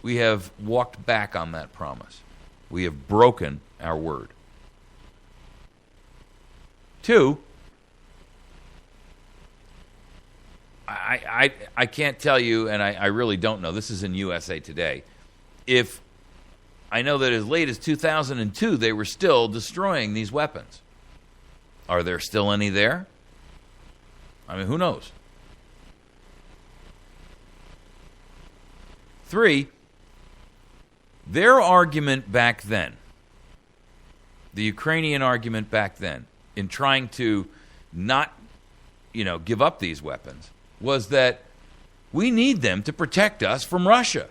we have walked back on that promise. We have broken our word. Two, I can't tell you, and I really don't know, this is in USA Today, if I know that as late as 2002, they were still destroying these weapons. Are there still any there? I mean, who knows? Three, their argument back then, the Ukrainian argument back then, in trying to not, give up these weapons, was that we need them to protect us from Russia,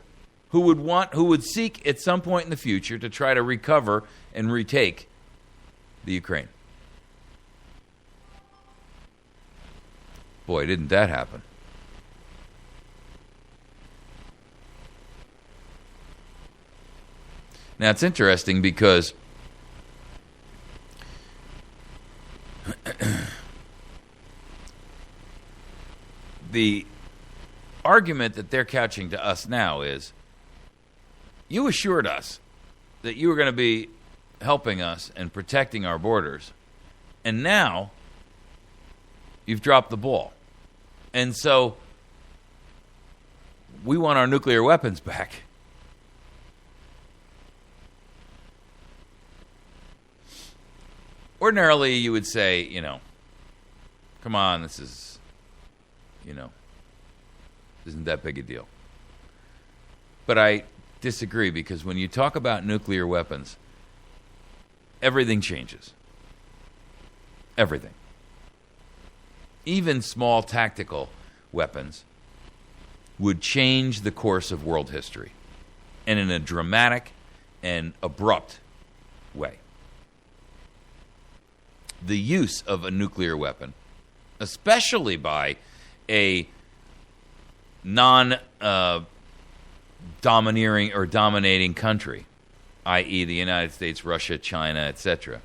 who would seek at some point in the future to try to recover and retake the Ukraine. Boy, didn't that happen. Now, it's interesting because the argument that they're couching to us now is, you assured us that you were going to be helping us and protecting our borders, and now you've dropped the ball. And so we want our nuclear weapons back. Ordinarily, you would say, come on, this is, isn't that big a deal. But I disagree, because when you talk about nuclear weapons, everything changes. Everything. Even small tactical weapons would change the course of world history, and in a dramatic and abrupt way. The use of a nuclear weapon, especially by a non-domineering or dominating country, i.e. the United States, Russia, China, etc.,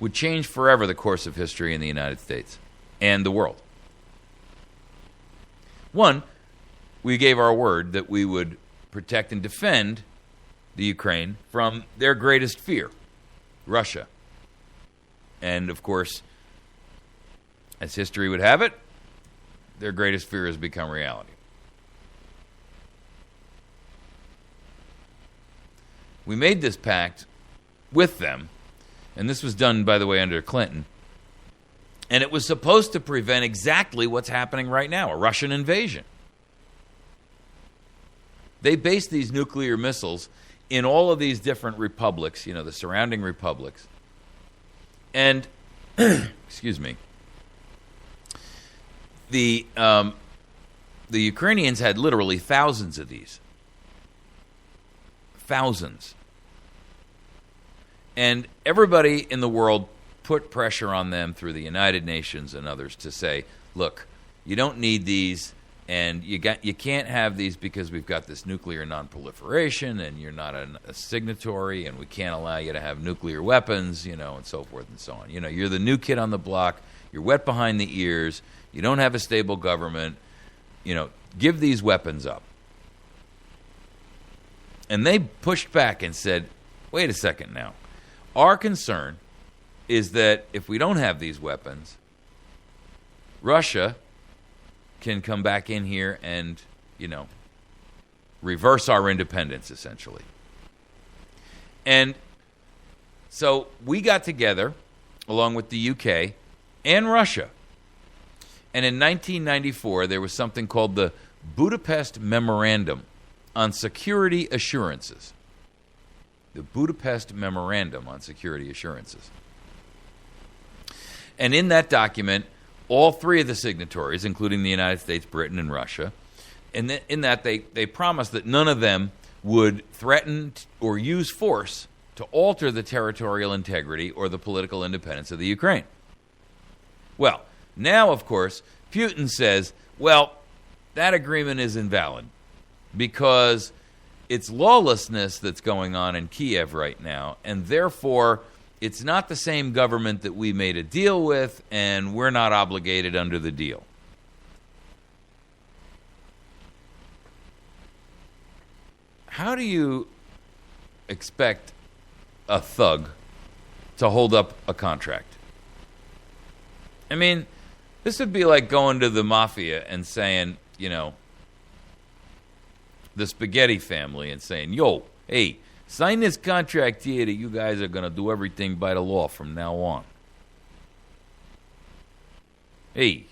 would change forever the course of history in the United States and the world. One, we gave our word that we would protect and defend the Ukraine from their greatest fear, Russia. And, of course, as history would have it, their greatest fear has become reality. We made this pact with them, and this was done, by the way, under Clinton, and it was supposed to prevent exactly what's happening right now, a Russian invasion. They based these nuclear missiles in all of these different republics, the surrounding republics. And, excuse me, the Ukrainians had literally thousands of these. Thousands. And everybody in the world put pressure on them through the United Nations and others to say, look, you don't need these, and you can't have these because we've got this nuclear nonproliferation, and you're not a signatory, and we can't allow you to have nuclear weapons, and so forth and so on. You're the new kid on the block. You're wet behind the ears. You don't have a stable government. Give these weapons up. And they pushed back and said, wait a second now. Our concern is that if we don't have these weapons, Russia can come back in here and, reverse our independence, essentially. And so we got together, along with the UK and Russia. And in 1994, there was something called the Budapest Memorandum on Security Assurances. The Budapest Memorandum on Security Assurances. And in that document, all three of the signatories, including the United States, Britain, and Russia, in that they promised that none of them would threaten or use force to alter the territorial integrity or the political independence of the Ukraine. Well, now, of course, Putin says, well, that agreement is invalid because it's lawlessness that's going on in Kiev right now, and therefore it's not the same government that we made a deal with, and we're not obligated under the deal. How do you expect a thug to hold up a contract? I mean, this would be like going to the mafia and saying, the Spaghetti family, and saying, yo, hey, sign this contract here that you guys are going to do everything by the law from now on. Hey.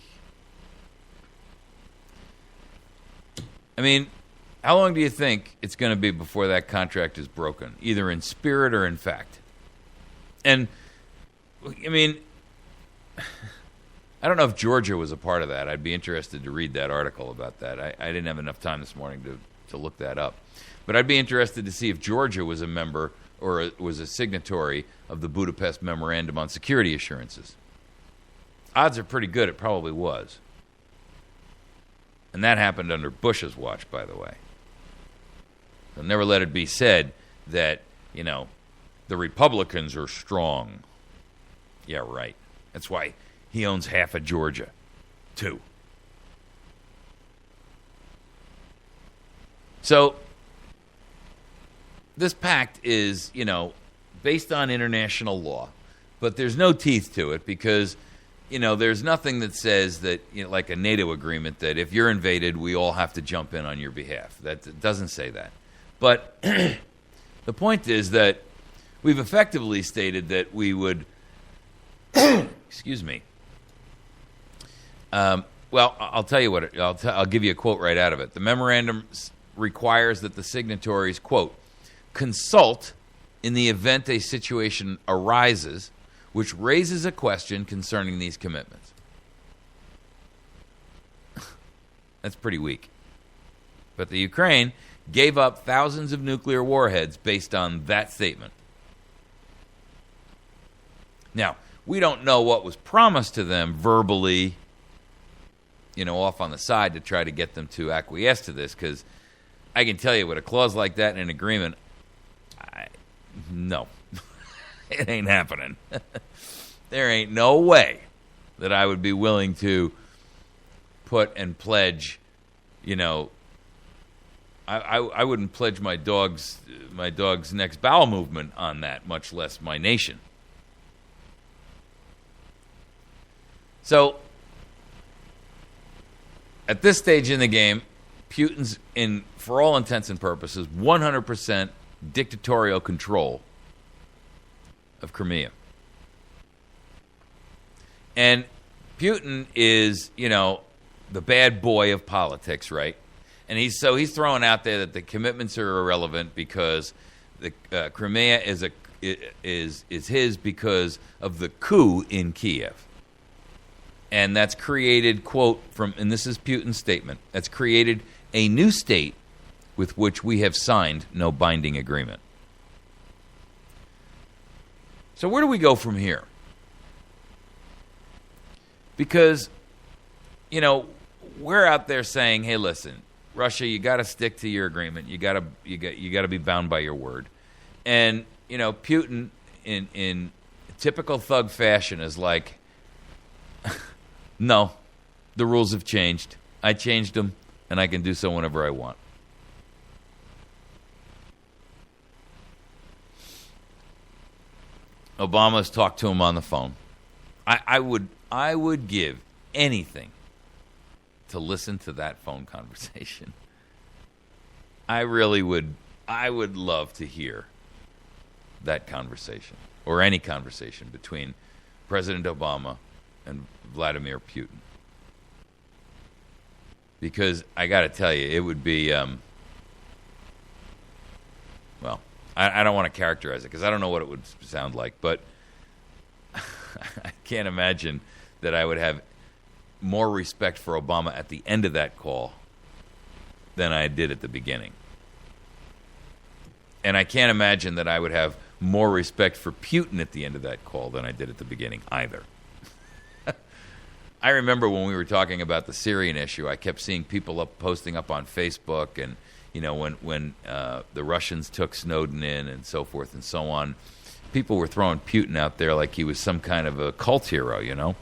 I mean, how long do you think it's going to be before that contract is broken, either in spirit or in fact? And, I mean, I don't know if Georgia was a part of that. I'd be interested to read that article about that. I didn't have enough time this morning to look that up. But I'd be interested to see if Georgia was a member or was a signatory of the Budapest Memorandum on Security Assurances. Odds are pretty good it probably was. And that happened under Bush's watch, by the way. They'll never let it be said that, the Republicans are strong. Yeah, right. That's why he owns half of Georgia, too. So, this pact is, based on international law, but there's no teeth to it because, there's nothing that says that, like a NATO agreement, that if you're invaded, we all have to jump in on your behalf. That doesn't say that. But the point is that we've effectively stated that we would, excuse me. Well, I'll tell you what. I'll give you a quote right out of it. The memorandum requires that the signatories, quote, consult in the event a situation arises which raises a question concerning these commitments. That's pretty weak. But the Ukraine gave up thousands of nuclear warheads based on that statement. Now, we don't know what was promised to them verbally, off on the side to try to get them to acquiesce to this, because I can tell you with a clause like that in an agreement, no, it ain't happening. There ain't no way that I would be willing to put and pledge, I wouldn't pledge my dog's next bowel movement on that, much less my nation. So, at this stage in the game, Putin's in, for all intents and purposes, 100% dictatorial control of Crimea. And Putin is, the bad boy of politics, right? And he's throwing out there that the commitments are irrelevant because the Crimea is his because of the coup in Kiev. And that's created, quote, and this is Putin's statement, that's created a new state with which we have signed no binding agreement. So where do we go from here? Because, we're out there saying, hey, listen, Russia, you got to stick to your agreement. You got to be bound by your word. And, Putin, in typical thug fashion, is like, no, the rules have changed. I changed them, and I can do so whenever I want. Obama's talked to him on the phone. I would give anything to listen to that phone conversation. I really would. I would love to hear that conversation, or any conversation between President Obama and Vladimir Putin. Because I got to tell you, it would be, well, I don't want to characterize it because I don't know what it would sound like, but I can't imagine that I would have more respect for Obama at the end of that call than I did at the beginning. And I can't imagine that I would have more respect for Putin at the end of that call than I did at the beginning either. I remember when we were talking about the Syrian issue, I kept seeing people posting up on Facebook, and when the Russians took Snowden in and so forth and so on, people were throwing Putin out there like he was some kind of a cult hero,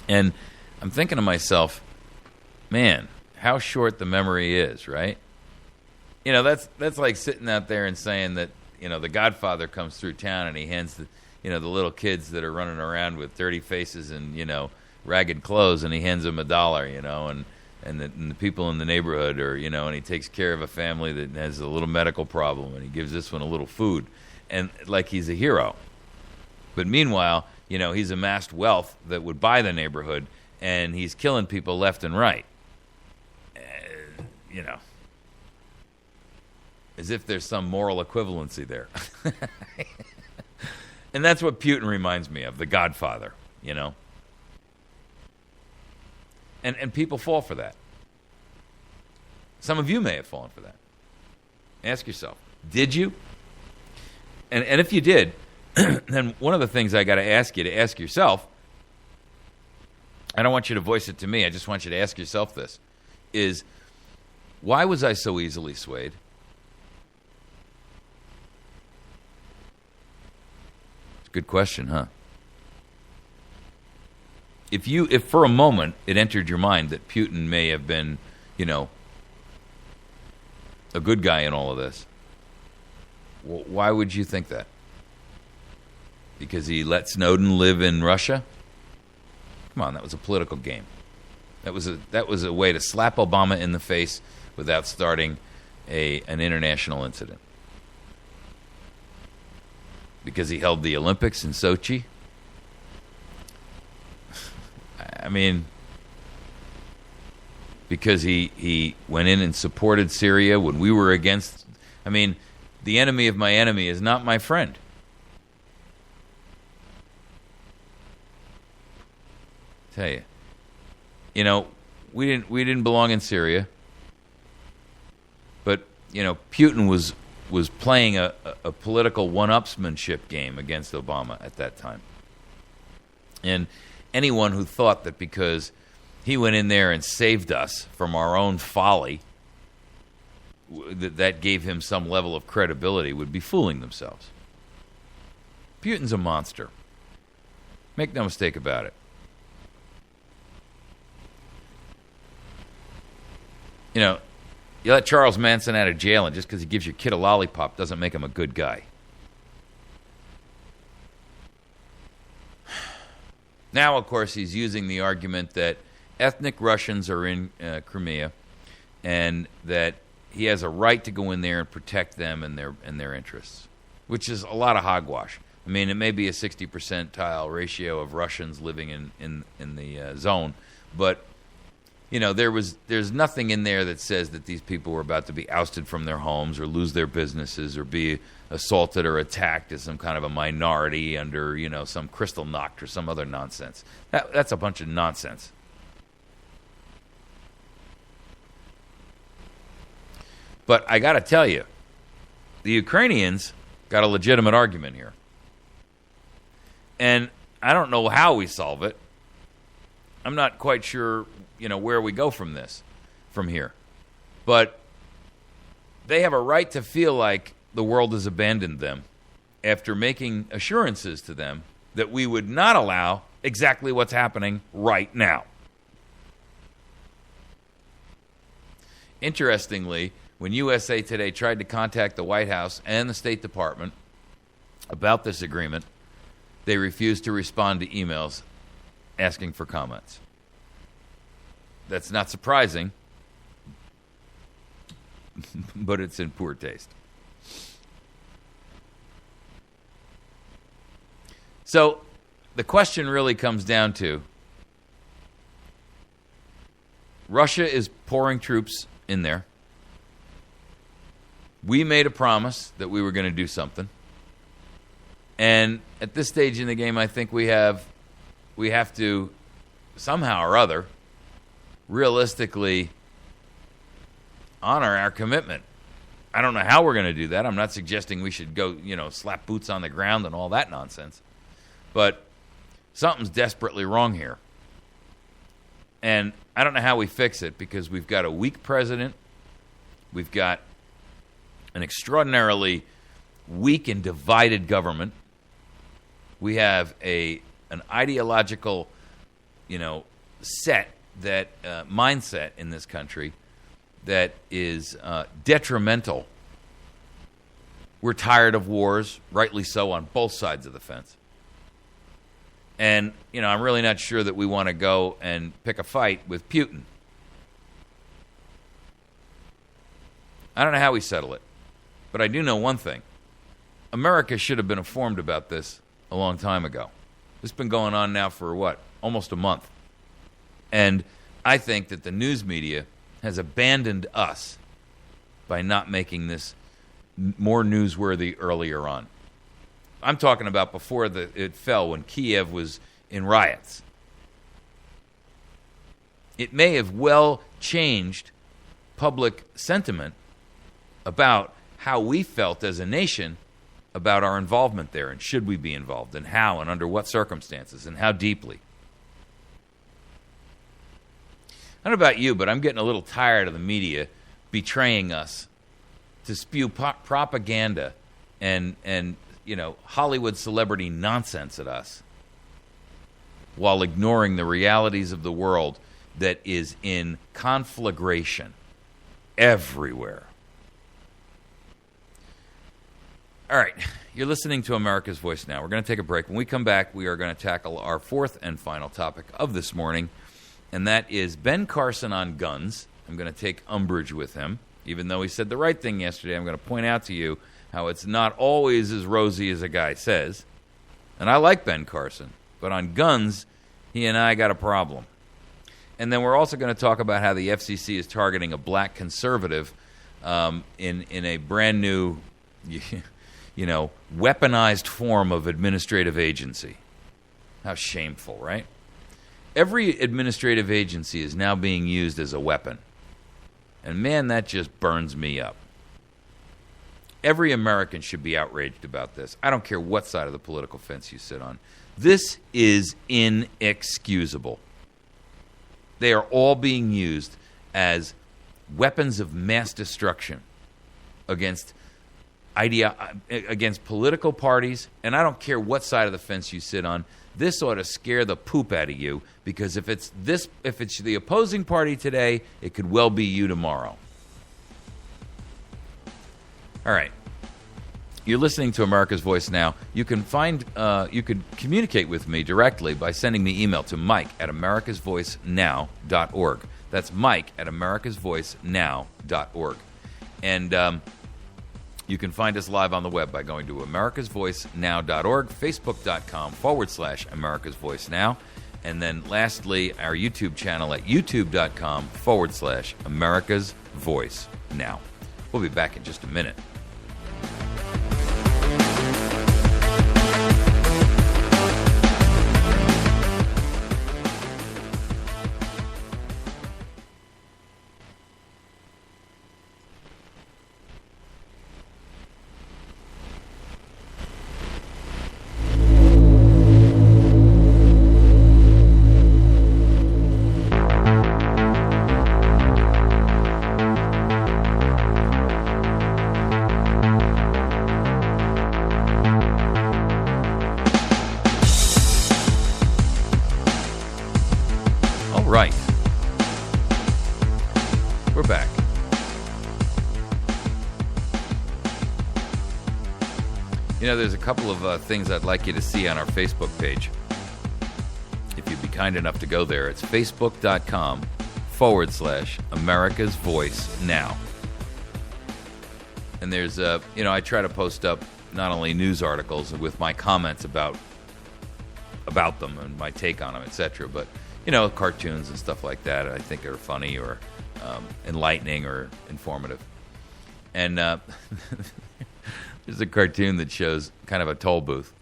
And I'm thinking to myself, man, how short the memory is, right? That's like sitting out there and saying that, the Godfather comes through town and he hands the little kids that are running around with dirty faces and, ragged clothes, and he hands them $1, and the people in the neighborhood are, and he takes care of a family that has a little medical problem, and he gives this one a little food, and like he's a hero. But meanwhile, he's amassed wealth that would buy the neighborhood, and he's killing people left and right. As if there's some moral equivalency there. And that's what Putin reminds me of, the Godfather, And people fall for that. Some of you may have fallen for that. Ask yourself, did you? And if you did, then one of the things I got to ask you to ask yourself, I don't want you to voice it to me, I just want you to ask yourself this, is why was I so easily swayed? It's a good question, huh? If for a moment it entered your mind that Putin may have been, a good guy in all of this, why would you think that? Because he let Snowden live in Russia? Come on, that was a political game. That was a way to slap Obama in the face without starting an international incident. Because he held the Olympics in Sochi? I mean, because he went in and supported Syria when we were against... I mean, the enemy of my enemy is not my friend. Tell you. We didn't belong in Syria. But, Putin was playing a political one-upsmanship game against Obama at that time. And anyone who thought that because he went in there and saved us from our own folly, that gave him some level of credibility, would be fooling themselves. Putin's a monster. Make no mistake about it. You let Charles Manson out of jail, and just because he gives your kid a lollipop doesn't make him a good guy. Now, of course, he's using the argument that ethnic Russians are in Crimea, and that he has a right to go in there and protect them and their interests, which is a lot of hogwash. I mean, it may be a 60 percentile ratio of Russians living in the zone, but there's nothing in there that says that these people were about to be ousted from their homes or lose their businesses or be assaulted or attacked as some kind of a minority under, some Kristallnacht or some other nonsense. That's a bunch of nonsense. But I got to tell you, the Ukrainians got a legitimate argument here. And I don't know how we solve it. I'm not quite sure, where we go from here. But they have a right to feel like the world has abandoned them after making assurances to them that we would not allow exactly what's happening right now. Interestingly, when USA Today tried to contact the White House and the State Department about this agreement, they refused to respond to emails asking for comments. That's not surprising, but it's in poor taste. So the question really comes down to, Russia is pouring troops in there. We made a promise that we were going to do something. And at this stage in the game, I think we have to, somehow or other, realistically honor our commitment. I don't know how we're going to do that. I'm not suggesting we should go, slap boots on the ground and all that nonsense. But something's desperately wrong here. And I don't know how we fix it, because we've got a weak president. We've got an extraordinarily weak and divided government. We have an ideological, mindset in this country that is detrimental. We're tired of wars, rightly so, on both sides of the fence. And, I'm really not sure that we want to go and pick a fight with Putin. I don't know how we settle it, but I do know one thing. America should have been informed about this a long time ago. This has been going on now for, almost a month. And I think that the news media has abandoned us by not making this more newsworthy earlier on. I'm talking about before it fell, when Kiev was in riots. It may have well changed public sentiment about how we felt as a nation about our involvement there, and should we be involved, and how, and under what circumstances, and how deeply. I don't know about you, but I'm getting a little tired of the media betraying us to spew propaganda and Hollywood celebrity nonsense at us, while ignoring the realities of the world that is in conflagration everywhere. All right, you're listening to America's Voice Now. We're going to take a break. When we come back, we are going to tackle our fourth and final topic of this morning, and that is Ben Carson on guns. I'm going to take umbrage with him. Even though he said the right thing yesterday, I'm going to point out to you how it's not always as rosy as a guy says. And I like Ben Carson, but on guns, he and I got a problem. And then we're also going to talk about how the FCC is targeting a black conservative in a brand new, weaponized form of administrative agency. How shameful, right? Every administrative agency is now being used as a weapon. And man, that just burns me up. Every American should be outraged about this. I don't care what side of the political fence you sit on. This is inexcusable. They are all being used as weapons of mass destruction against political parties, and I don't care what side of the fence you sit on. This ought to scare the poop out of you, because if it's the opposing party today, it could well be you tomorrow. All right. You're listening to America's Voice Now. You can communicate with me directly by sending me email to mike@americasvoicenow.org. That's mike@americasvoicenow.org. And you can find us live on the web by going to americasvoicenow.org, facebook.com/America's Voice Now, and then lastly, our YouTube channel at youtube.com/America's Voice Now. We'll be back in just a minute. Right. We're back. There's a couple of things I'd like you to see on our Facebook page. If you'd be kind enough to go there, it's facebook.com/America's Voice Now. And there's, I try to post up not only news articles with my comments about them and my take on them, etc., but cartoons and stuff like that I think are funny or enlightening or informative. And there's a cartoon that shows kind of a toll booth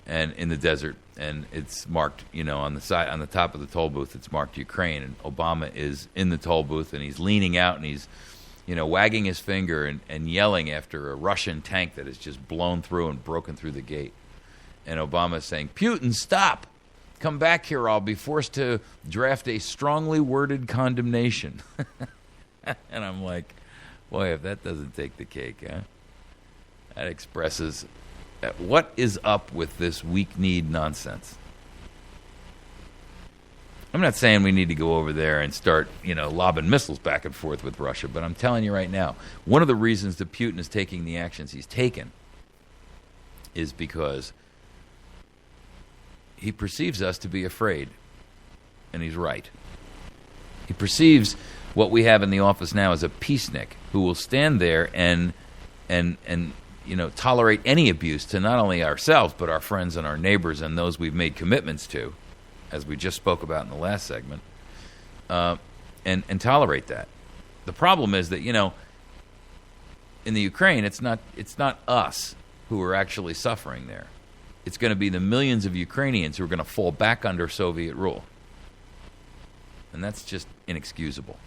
and in the desert, and it's marked, on the side, on the top of the toll booth, it's marked Ukraine, and Obama is in the toll booth, and he's leaning out, and he's, wagging his finger and yelling after a Russian tank that has just blown through and broken through the gate. And Obama is saying, "Putin, stop! Come back here, I'll be forced to draft a strongly worded condemnation." And I'm like, boy, if that doesn't take the cake, huh? That expresses what is up with this weak-kneed nonsense. I'm not saying we need to go over there and start, lobbing missiles back and forth with Russia, but I'm telling you right now, one of the reasons that Putin is taking the actions he's taken is because he perceives us to be afraid, and he's right. He perceives what we have in the office now as a peacenik who will stand there and tolerate any abuse to not only ourselves but our friends and our neighbors and those we've made commitments to, as we just spoke about in the last segment, and tolerate that. The problem is that in the Ukraine, it's not us who are actually suffering there. It's going to be the millions of Ukrainians who are going to fall back under Soviet rule, and that's just inexcusable.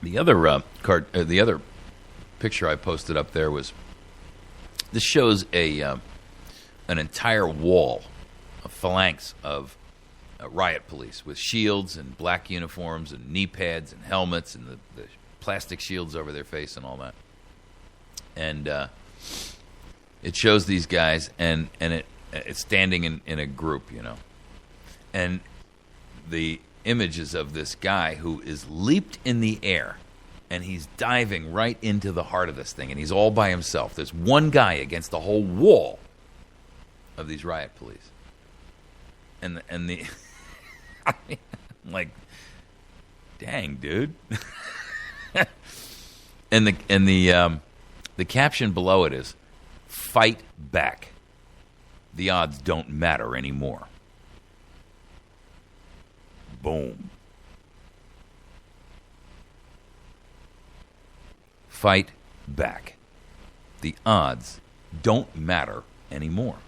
The other picture I posted up there was, this shows an entire wall, a phalanx of riot police with shields and black uniforms and knee pads and helmets and the plastic shields over their face and all that. And it shows these guys and it's standing in a group, and the images of this guy who is leaped in the air, and he's diving right into the heart of this thing, and he's all by himself. There's one guy against the whole wall of these riot police, and the I mean, I'm like, dang, dude. and the caption below it is, "Fight back. The odds don't matter anymore." Boom. Fight back. The odds don't matter anymore.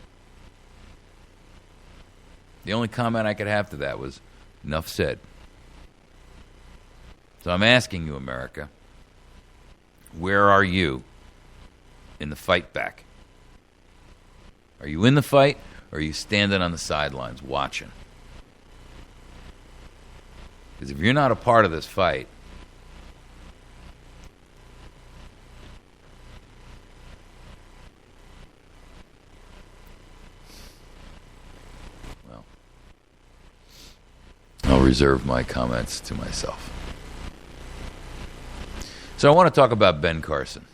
The only comment I could have to that was, enough said. So I'm asking you, America, where are you in the fight back? Are you in the fight, or are you standing on the sidelines watching? Because if you're not a part of this fight, well, I'll reserve my comments to myself. So I want to talk about Ben Carson.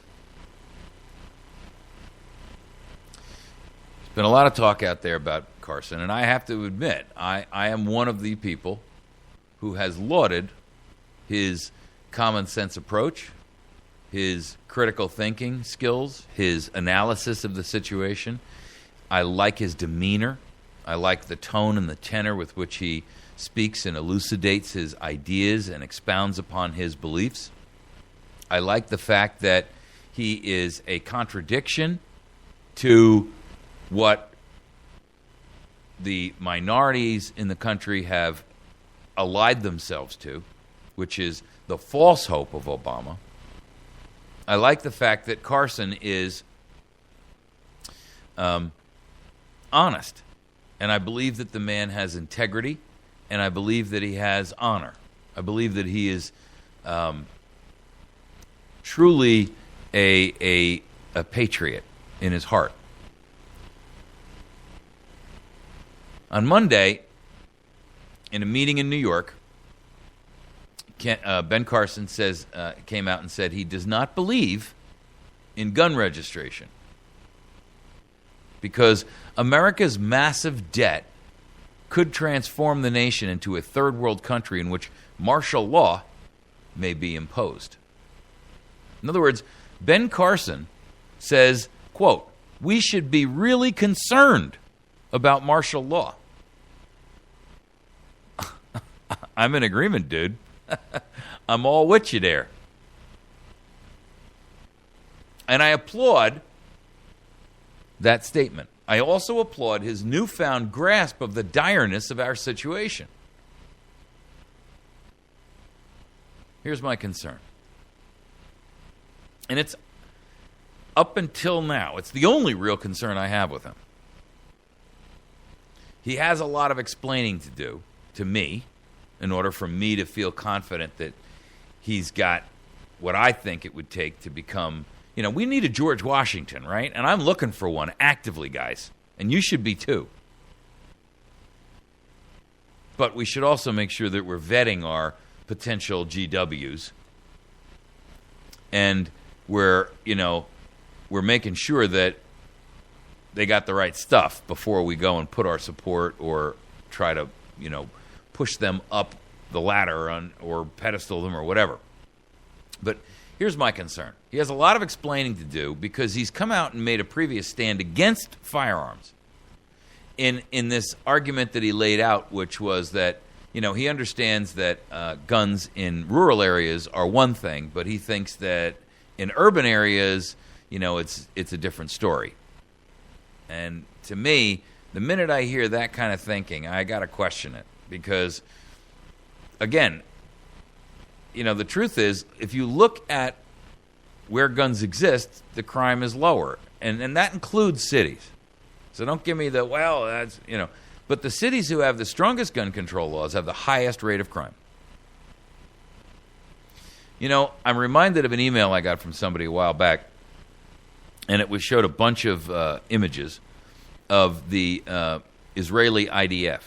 There's been a lot of talk out there about Carson, and I have to admit, I am one of the people who has lauded his common sense approach, his critical thinking skills, his analysis of the situation. I like his demeanor. I like the tone and the tenor with which he speaks and elucidates his ideas and expounds upon his beliefs. I like the fact that he is a contradiction to what the minorities in the country have allied themselves to, which is the false hope of Obama. I like the fact that Carson is honest, and I believe that the man has integrity, and I believe that he has honor. I believe that he is truly a patriot in his heart. On Monday, in a meeting in New York, Ben Carson came out and said he does not believe in gun registration because America's massive debt could transform the nation into a third world country in which martial law may be imposed. In other words, Ben Carson says, quote, "We should be really concerned about martial law." I'm in agreement, dude. I'm all with you there. And I applaud that statement. I also applaud his newfound grasp of the direness of our situation. Here's my concern. And it's up until now, it's the only real concern I have with him. He has a lot of explaining to do to me in order for me to feel confident that he's got what I think it would take to become, we need a George Washington, right? And I'm looking for one actively, guys. And you should be too. But we should also make sure that we're vetting our potential GWs. And we're making sure that they got the right stuff before we go and put our support or try to, push them up the ladder or pedestal them or whatever. But here's my concern. He has a lot of explaining to do because he's come out and made a previous stand against firearms in this argument that he laid out, which was that, he understands that guns in rural areas are one thing, but he thinks that in urban areas, it's a different story. And to me, the minute I hear that kind of thinking, I got to question it. Because, again, the truth is, if you look at where guns exist, the crime is lower. And that includes cities. So don't give me that's. But the cities who have the strongest gun control laws have the highest rate of crime. I'm reminded of an email I got from somebody a while back, and it showed a bunch of images of the Israeli IDF,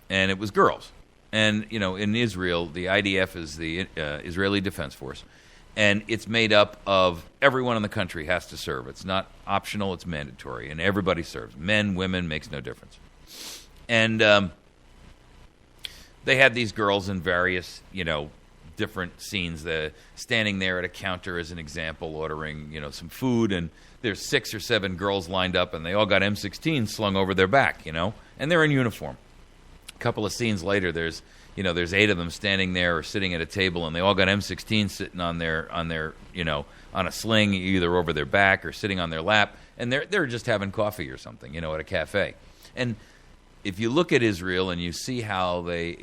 and it was girls. And, in Israel, the IDF is the Israeli Defense Force, and it's made up of everyone in the country has to serve. It's not optional, it's mandatory, and everybody serves. Men, women, makes no difference. And they had these girls in various, different scenes, standing there at a counter as an example, ordering, some food, and there's 6 or 7 girls lined up, and they all got M16s slung over their back, and they're in uniform. A couple of scenes later, there's 8 of them standing there or sitting at a table, and they all got M16s sitting on their on a sling, either over their back or sitting on their lap, and they're just having coffee or something, at a cafe. And if you look at Israel and you see how they,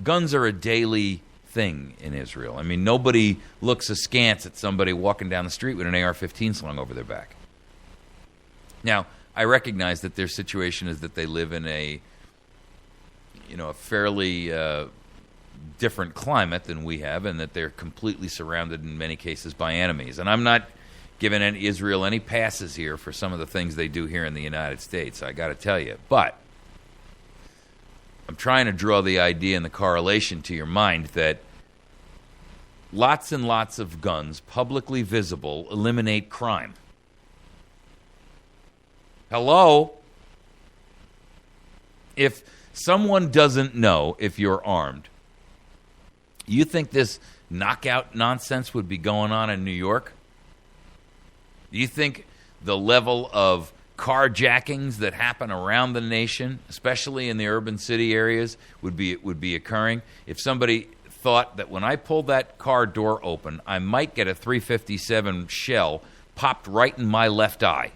guns are a daily thing in Israel. I mean, nobody looks askance at somebody walking down the street with an AR-15 slung over their back. Now, I recognize that their situation is that they live in a fairly different climate than we have, and that they're completely surrounded in many cases by enemies. And I'm not giving Israel any passes here for some of the things they do here in the United States, I got to tell you. But I'm trying to draw the idea and the correlation to your mind that lots and lots of guns, publicly visible, eliminate crime. Hello? If someone doesn't know if you're armed, you think this knockout nonsense would be going on in New York? Do you think the level of carjackings that happen around the nation, especially in the urban city areas, would be occurring? If somebody thought that when I pulled that car door open, I might get a .357 shell popped right in my left eye.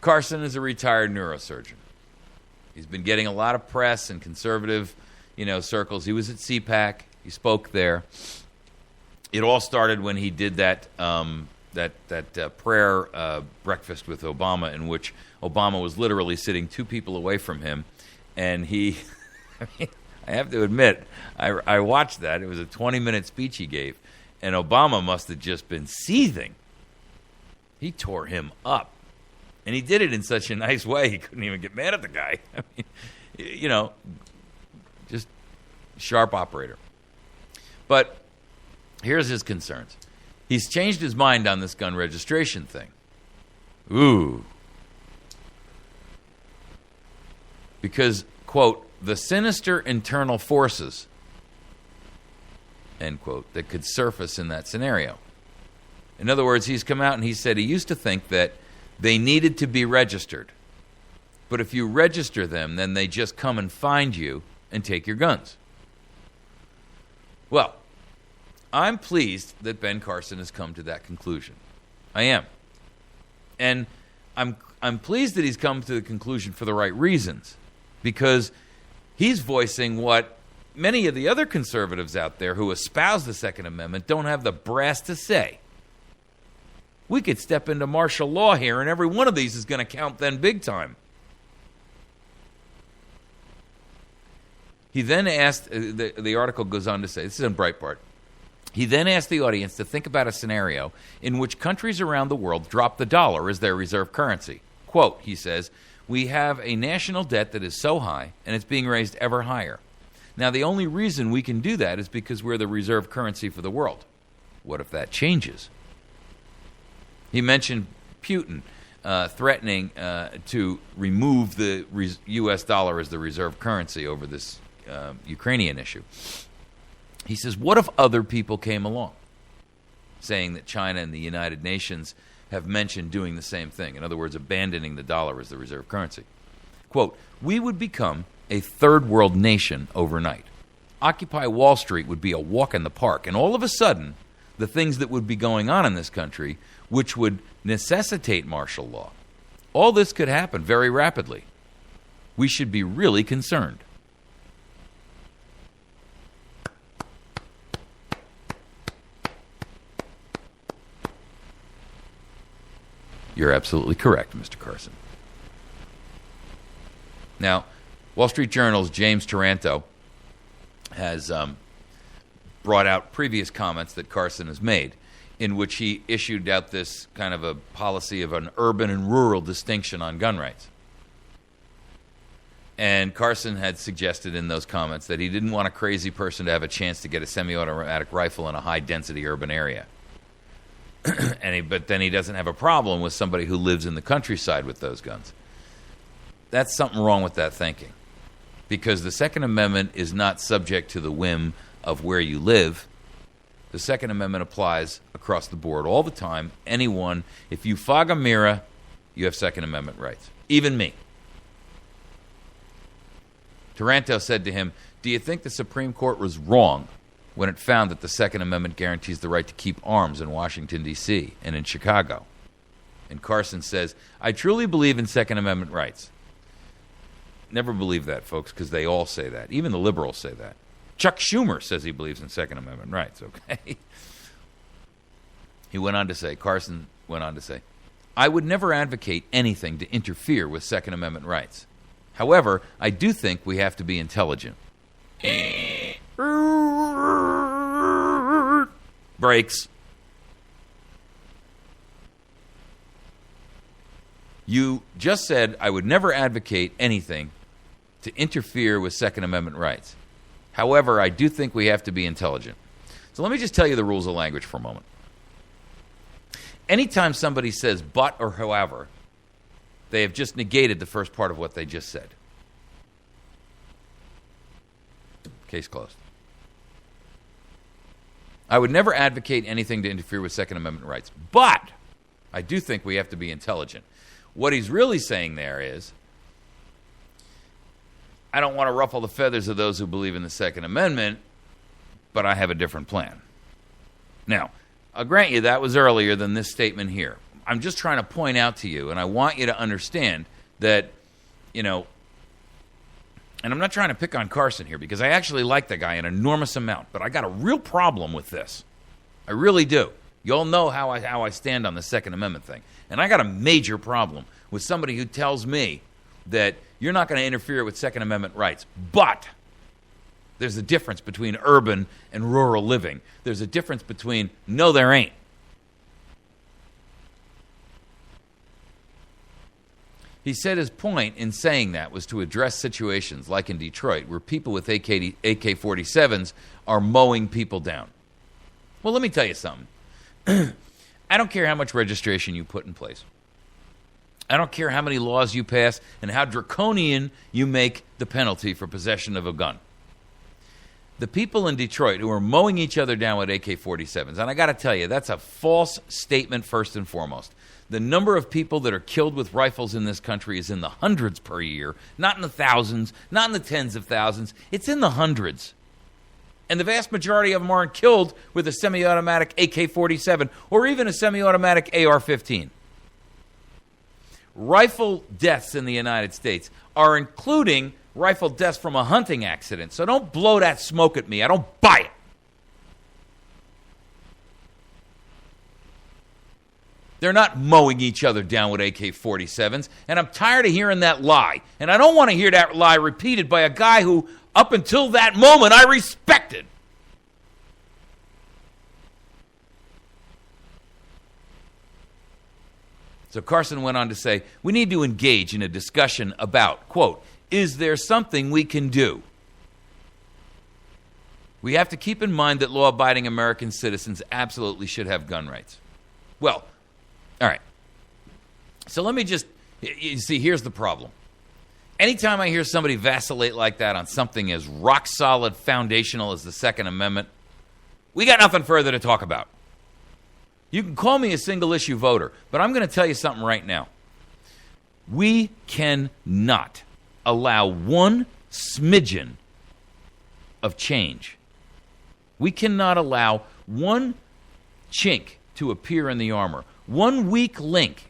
Carson is a retired neurosurgeon. He's been getting a lot of press in conservative, circles. He was at CPAC. He spoke there. It all started when he did that prayer breakfast with Obama, in which Obama was literally sitting 2 people away from him, and he. I have to admit, I watched that. It was a 20-minute speech he gave, and Obama must have just been seething. He tore him up. And he did it in such a nice way, he couldn't even get mad at the guy. I mean, just sharp operator. But here's his concerns. He's changed his mind on this gun registration thing. Ooh. Because, quote, the sinister internal forces, end quote, that could surface in that scenario. In other words, he's come out and he said he used to think that they needed to be registered. But if you register them, then they just come and find you and take your guns. Well, I'm pleased that Ben Carson has come to that conclusion. I am. And I'm pleased that he's come to the conclusion for the right reasons, because he's voicing what many of the other conservatives out there who espouse the Second Amendment don't have the brass to say. We could step into martial law here, and every one of these is going to count then big time. He then asked, the article goes on to say, this is in Breitbart, he then asked the audience to think about a scenario in which countries around the world drop the dollar as their reserve currency. Quote, he says, we have a national debt that is so high, and it's being raised ever higher. Now, the only reason we can do that is because we're the reserve currency for the world. What if that changes? He mentioned Putin threatening to remove the U.S. dollar as the reserve currency over this Ukrainian issue. He says, what if other people came along, saying that China and the United Nations have mentioned doing the same thing? In other words, abandoning the dollar as the reserve currency. Quote, we would become a third world nation overnight. Occupy Wall Street would be a walk in the park. And all of a sudden, the things that would be going on in this country, which would necessitate martial law, all this could happen very rapidly. We should be really concerned. You're absolutely correct, Mr. Carson. Now, Wall Street Journal's James Taranto has brought out previous comments that Carson has made, in which he issued out this kind of a policy of an urban and rural distinction on gun rights. And Carson had suggested in those comments that he didn't want a crazy person to have a chance to get a semi-automatic rifle in a high-density urban area. But then he doesn't have a problem with somebody who lives in the countryside with those guns. That's something wrong with that thinking, because the Second Amendment is not subject to the whim of where you live. The Second Amendment applies across the board all the time. Anyone, if you fog a mirror, you have Second Amendment rights. Even me. Taranto said to him, do you think the Supreme Court was wrong when it found that the Second Amendment guarantees the right to keep arms in Washington, D.C. and in Chicago? And Carson says, I truly believe in Second Amendment rights. Never believe that, folks, because they all say that. Even the liberals say that. Chuck Schumer says he believes in Second Amendment rights, okay? He went on to say, Carson went on to say, I would never advocate anything to interfere with Second Amendment rights. However, I do think we have to be intelligent. Breaks. You just said I would never advocate anything to interfere with Second Amendment rights. However, I do think we have to be intelligent. So let me just tell you the rules of language for a moment. Anytime somebody says but or however, they have just negated the first part of what they just said. Case closed. I would never advocate anything to interfere with Second Amendment rights, but I do think we have to be intelligent. What he's really saying there is, I don't want to ruffle the feathers of those who believe in the Second Amendment, but I have a different plan. Now, I'll grant you that was earlier than this statement here. I'm just trying to point out to you, and I want you to understand that, you know, and I'm not trying to pick on Carson here, because I actually like the guy an enormous amount, but I got a real problem with this. I really do. You all know how I stand on the Second Amendment thing. And I got a major problem with somebody who tells me that you're not going to interfere with Second Amendment rights. But there's a difference between urban and rural living. There's a difference between, no, there ain't. He said his point in saying that was to address situations like in Detroit where people with AK-47s are mowing people down. Well, let me tell you something. I don't care how much registration you put in place. I don't care how many laws you pass and how draconian you make the penalty for possession of a gun. The people in Detroit who are mowing each other down with AK-47s, and I got to tell you, that's a false statement first and foremost. The number of people that are killed with rifles in this country is in the hundreds per year, not in the thousands, not in the tens of thousands. It's in the hundreds. And the vast majority of them aren't killed with a semi-automatic AK-47 or even a semi-automatic AR-15. Rifle deaths in the United States are including rifle deaths from a hunting accident. So don't blow that smoke at me. I don't buy it. They're not mowing each other down with AK-47s, and I'm tired of hearing that lie. And I don't want to hear that lie repeated by a guy who, up until that moment, I respected. So Carson went on to say, we need to engage in a discussion about, quote, is there something we can do? We have to keep in mind that law-abiding American citizens absolutely should have gun rights. Well, all right. So let me just, you see, here's the problem. Anytime I hear somebody vacillate like that on something as rock-solid, foundational as the Second Amendment, we got nothing further to talk about. You can call me a single-issue voter, but I'm going to tell you something right now. We cannot allow one smidgen of change. We cannot allow one chink to appear in the armor, one weak link.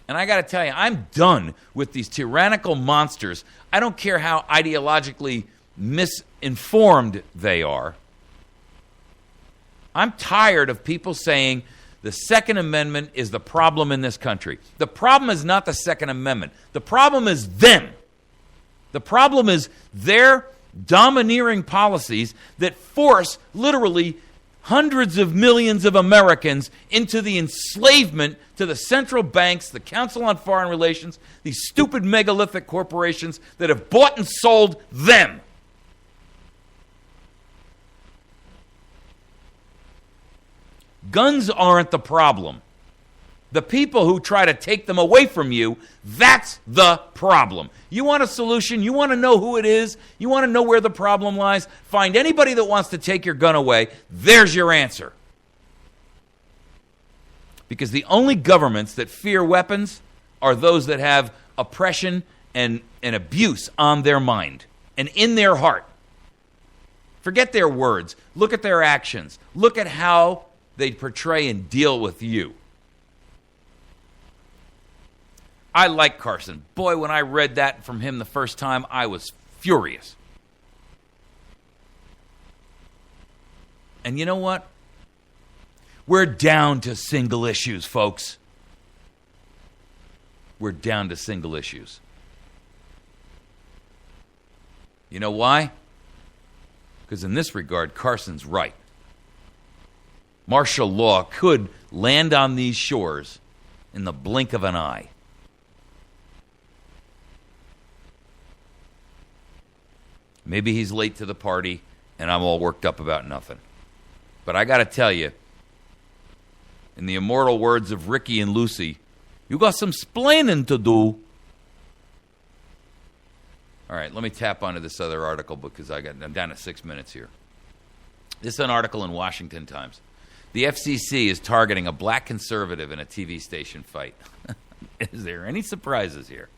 And I got to tell you, I'm done with these tyrannical monsters. I don't care how ideologically misinformed they are. I'm tired of people saying the Second Amendment is the problem in this country. The problem is not the Second Amendment. The problem is them. The problem is their domineering policies that force literally hundreds of millions of Americans into the enslavement to the central banks, the Council on Foreign Relations, these stupid megalithic corporations that have bought and sold them. Guns aren't the problem. The people who try to take them away from you, that's the problem. You want a solution? You want to know who it is? You want to know where the problem lies? Find anybody that wants to take your gun away. There's your answer. Because the only governments that fear weapons are those that have oppression and abuse on their mind and in their heart. Forget their words. Look at their actions. Look at how they portray and deal with you. I like Carson. Boy, when I read that from him the first time, I was furious. And you know what? We're down to single issues, folks. We're down to single issues. You know why? Because in this regard, Carson's right. Martial law could land on these shores in the blink of an eye. Maybe he's late to the party, and I'm all worked up about nothing. But I got to tell you, in the immortal words of Ricky and Lucy, you got some splaining to do. All right, let me tap onto this other article because I'm down to 6 minutes here. This is an article in Washington Times. The FCC is targeting a black conservative in a TV station fight. Is there any surprises here?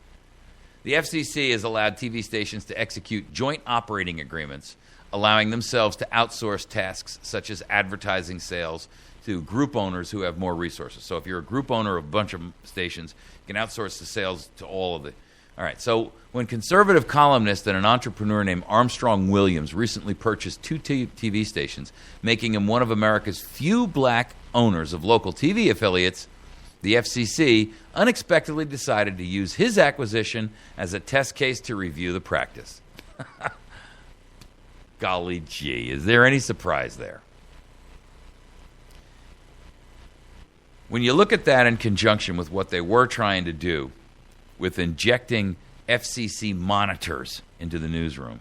The FCC has allowed TV stations to execute joint operating agreements, allowing themselves to outsource tasks such as advertising sales to group owners who have more resources. So if you're a group owner of a bunch of stations, you can outsource the sales to all of it. All right, so when conservative columnist and an entrepreneur named Armstrong Williams recently purchased 2 TV stations, making him one of America's few black owners of local TV affiliates, the FCC unexpectedly decided to use his acquisition as a test case to review the practice. Golly gee, is there any surprise there? When you look at that in conjunction with what they were trying to do with injecting FCC monitors into the newsroom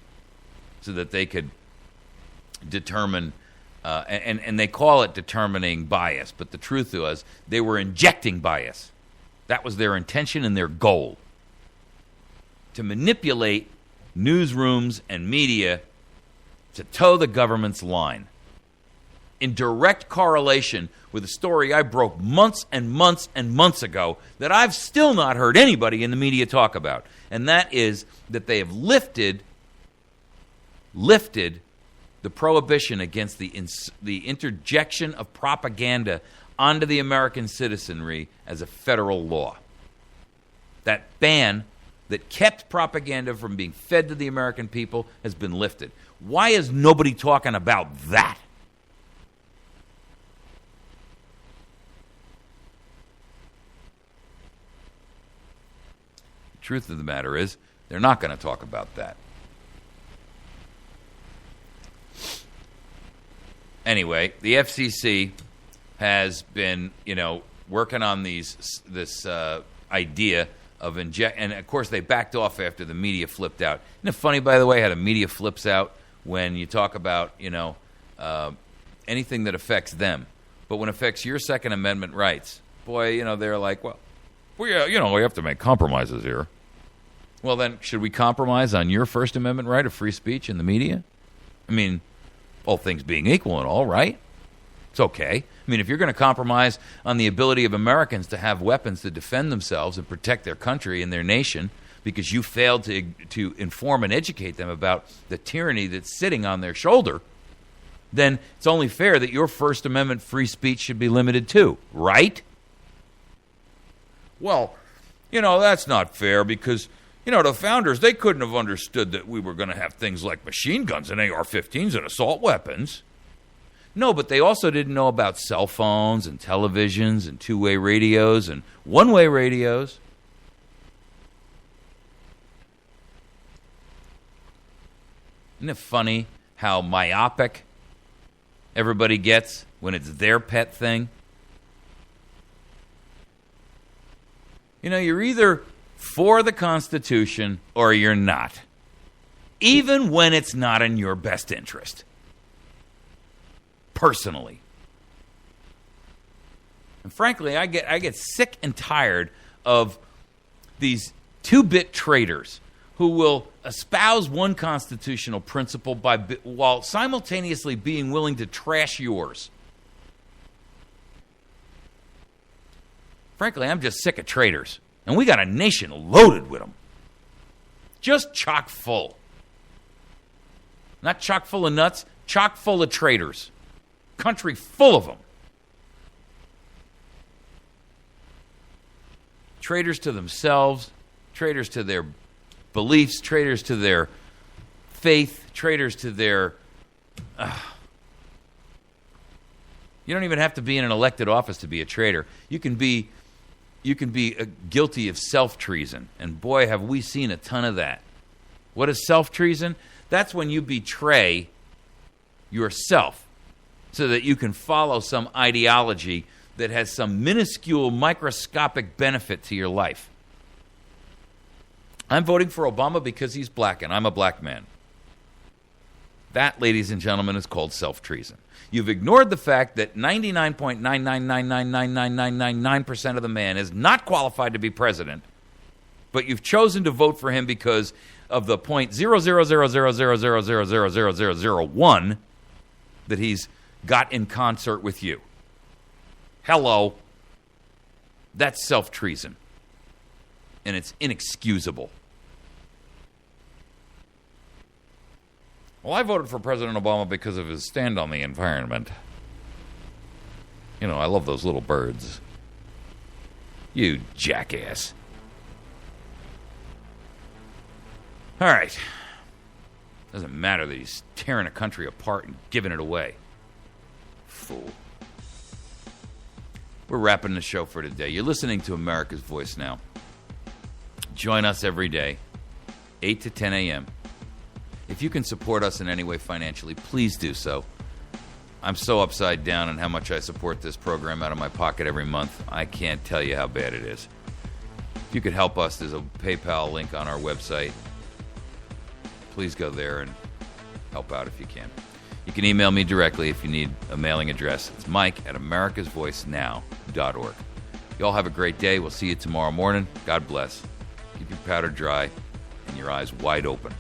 so that they could determine, and they call it determining bias, but the truth was they were injecting bias. That was their intention and their goal, to manipulate newsrooms and media to toe the government's line. In direct correlation with a story I broke months and months and months ago that I've still not heard anybody in the media talk about. And that is that they have lifted lifted the prohibition against the interjection of propaganda onto the American citizenry as a federal law. That ban that kept propaganda from being fed to the American people has been lifted. Why is nobody talking about that? The truth of the matter is, they're not going to talk about that. Anyway, the FCC has been, working on this idea of and of course they backed off after the media flipped out. Isn't it funny, by the way, how the media flips out when you talk about, anything that affects them, but when it affects your Second Amendment rights, boy, they're like, well, we have to make compromises here. Well, then, should we compromise on your First Amendment right of free speech in the media? I mean, all things being equal and all, right? It's okay. I mean, if you're going to compromise on the ability of Americans to have weapons to defend themselves and protect their country and their nation because you failed to inform and educate them about the tyranny that's sitting on their shoulder, then it's only fair that your First Amendment free speech should be limited too, right? Well, that's not fair because, the founders, they couldn't have understood that we were going to have things like machine guns and AR-15s and assault weapons. No, but they also didn't know about cell phones and televisions and two-way radios and one-way radios. Isn't it funny how myopic everybody gets when it's their pet thing? You're either for the Constitution or you're not, even when it's not in your best interest. Personally. And frankly, I get sick and tired of these two-bit traitors who will espouse one constitutional principle while simultaneously being willing to trash yours. Frankly, I'm just sick of traitors. And we got a nation loaded with them. Just chock full. Not chock full of nuts, chock full of traitors. Country full of them. Traitors to themselves, traitors to their beliefs, traitors to their faith, traitors to their... You don't even have to be in an elected office to be a traitor. You can be guilty of self-treason. And boy, have we seen a ton of that. What is self-treason? That's when you betray yourself so that you can follow some ideology that has some minuscule, microscopic benefit to your life. I'm voting for Obama because he's black and I'm a black man. That, ladies and gentlemen, is called self-treason. You've ignored the fact that 99.9999999% of the man is not qualified to be president, but you've chosen to vote for him because of the 0.00000000001 that he's got in concert with you. Hello. That's self-treason. And it's inexcusable. Well, I voted for President Obama because of his stand on the environment. I love those little birds. You jackass. All right. Doesn't matter that he's tearing a country apart and giving it away. Fool. We're wrapping the show for today. You're listening to America's Voice Now. Join us every day, 8 to 10 a.m. If you can support us in any way financially, please do so. I'm so upside down on how much I support this program out of my pocket every month. I can't tell you how bad it is. If you could help us, there's a PayPal link on our website. Please go there and help out if you can. You can email me directly if you need a mailing address. It's mike@americasvoicenow.org. You all have a great day. We'll see you tomorrow morning. God bless. Keep your powder dry and your eyes wide open.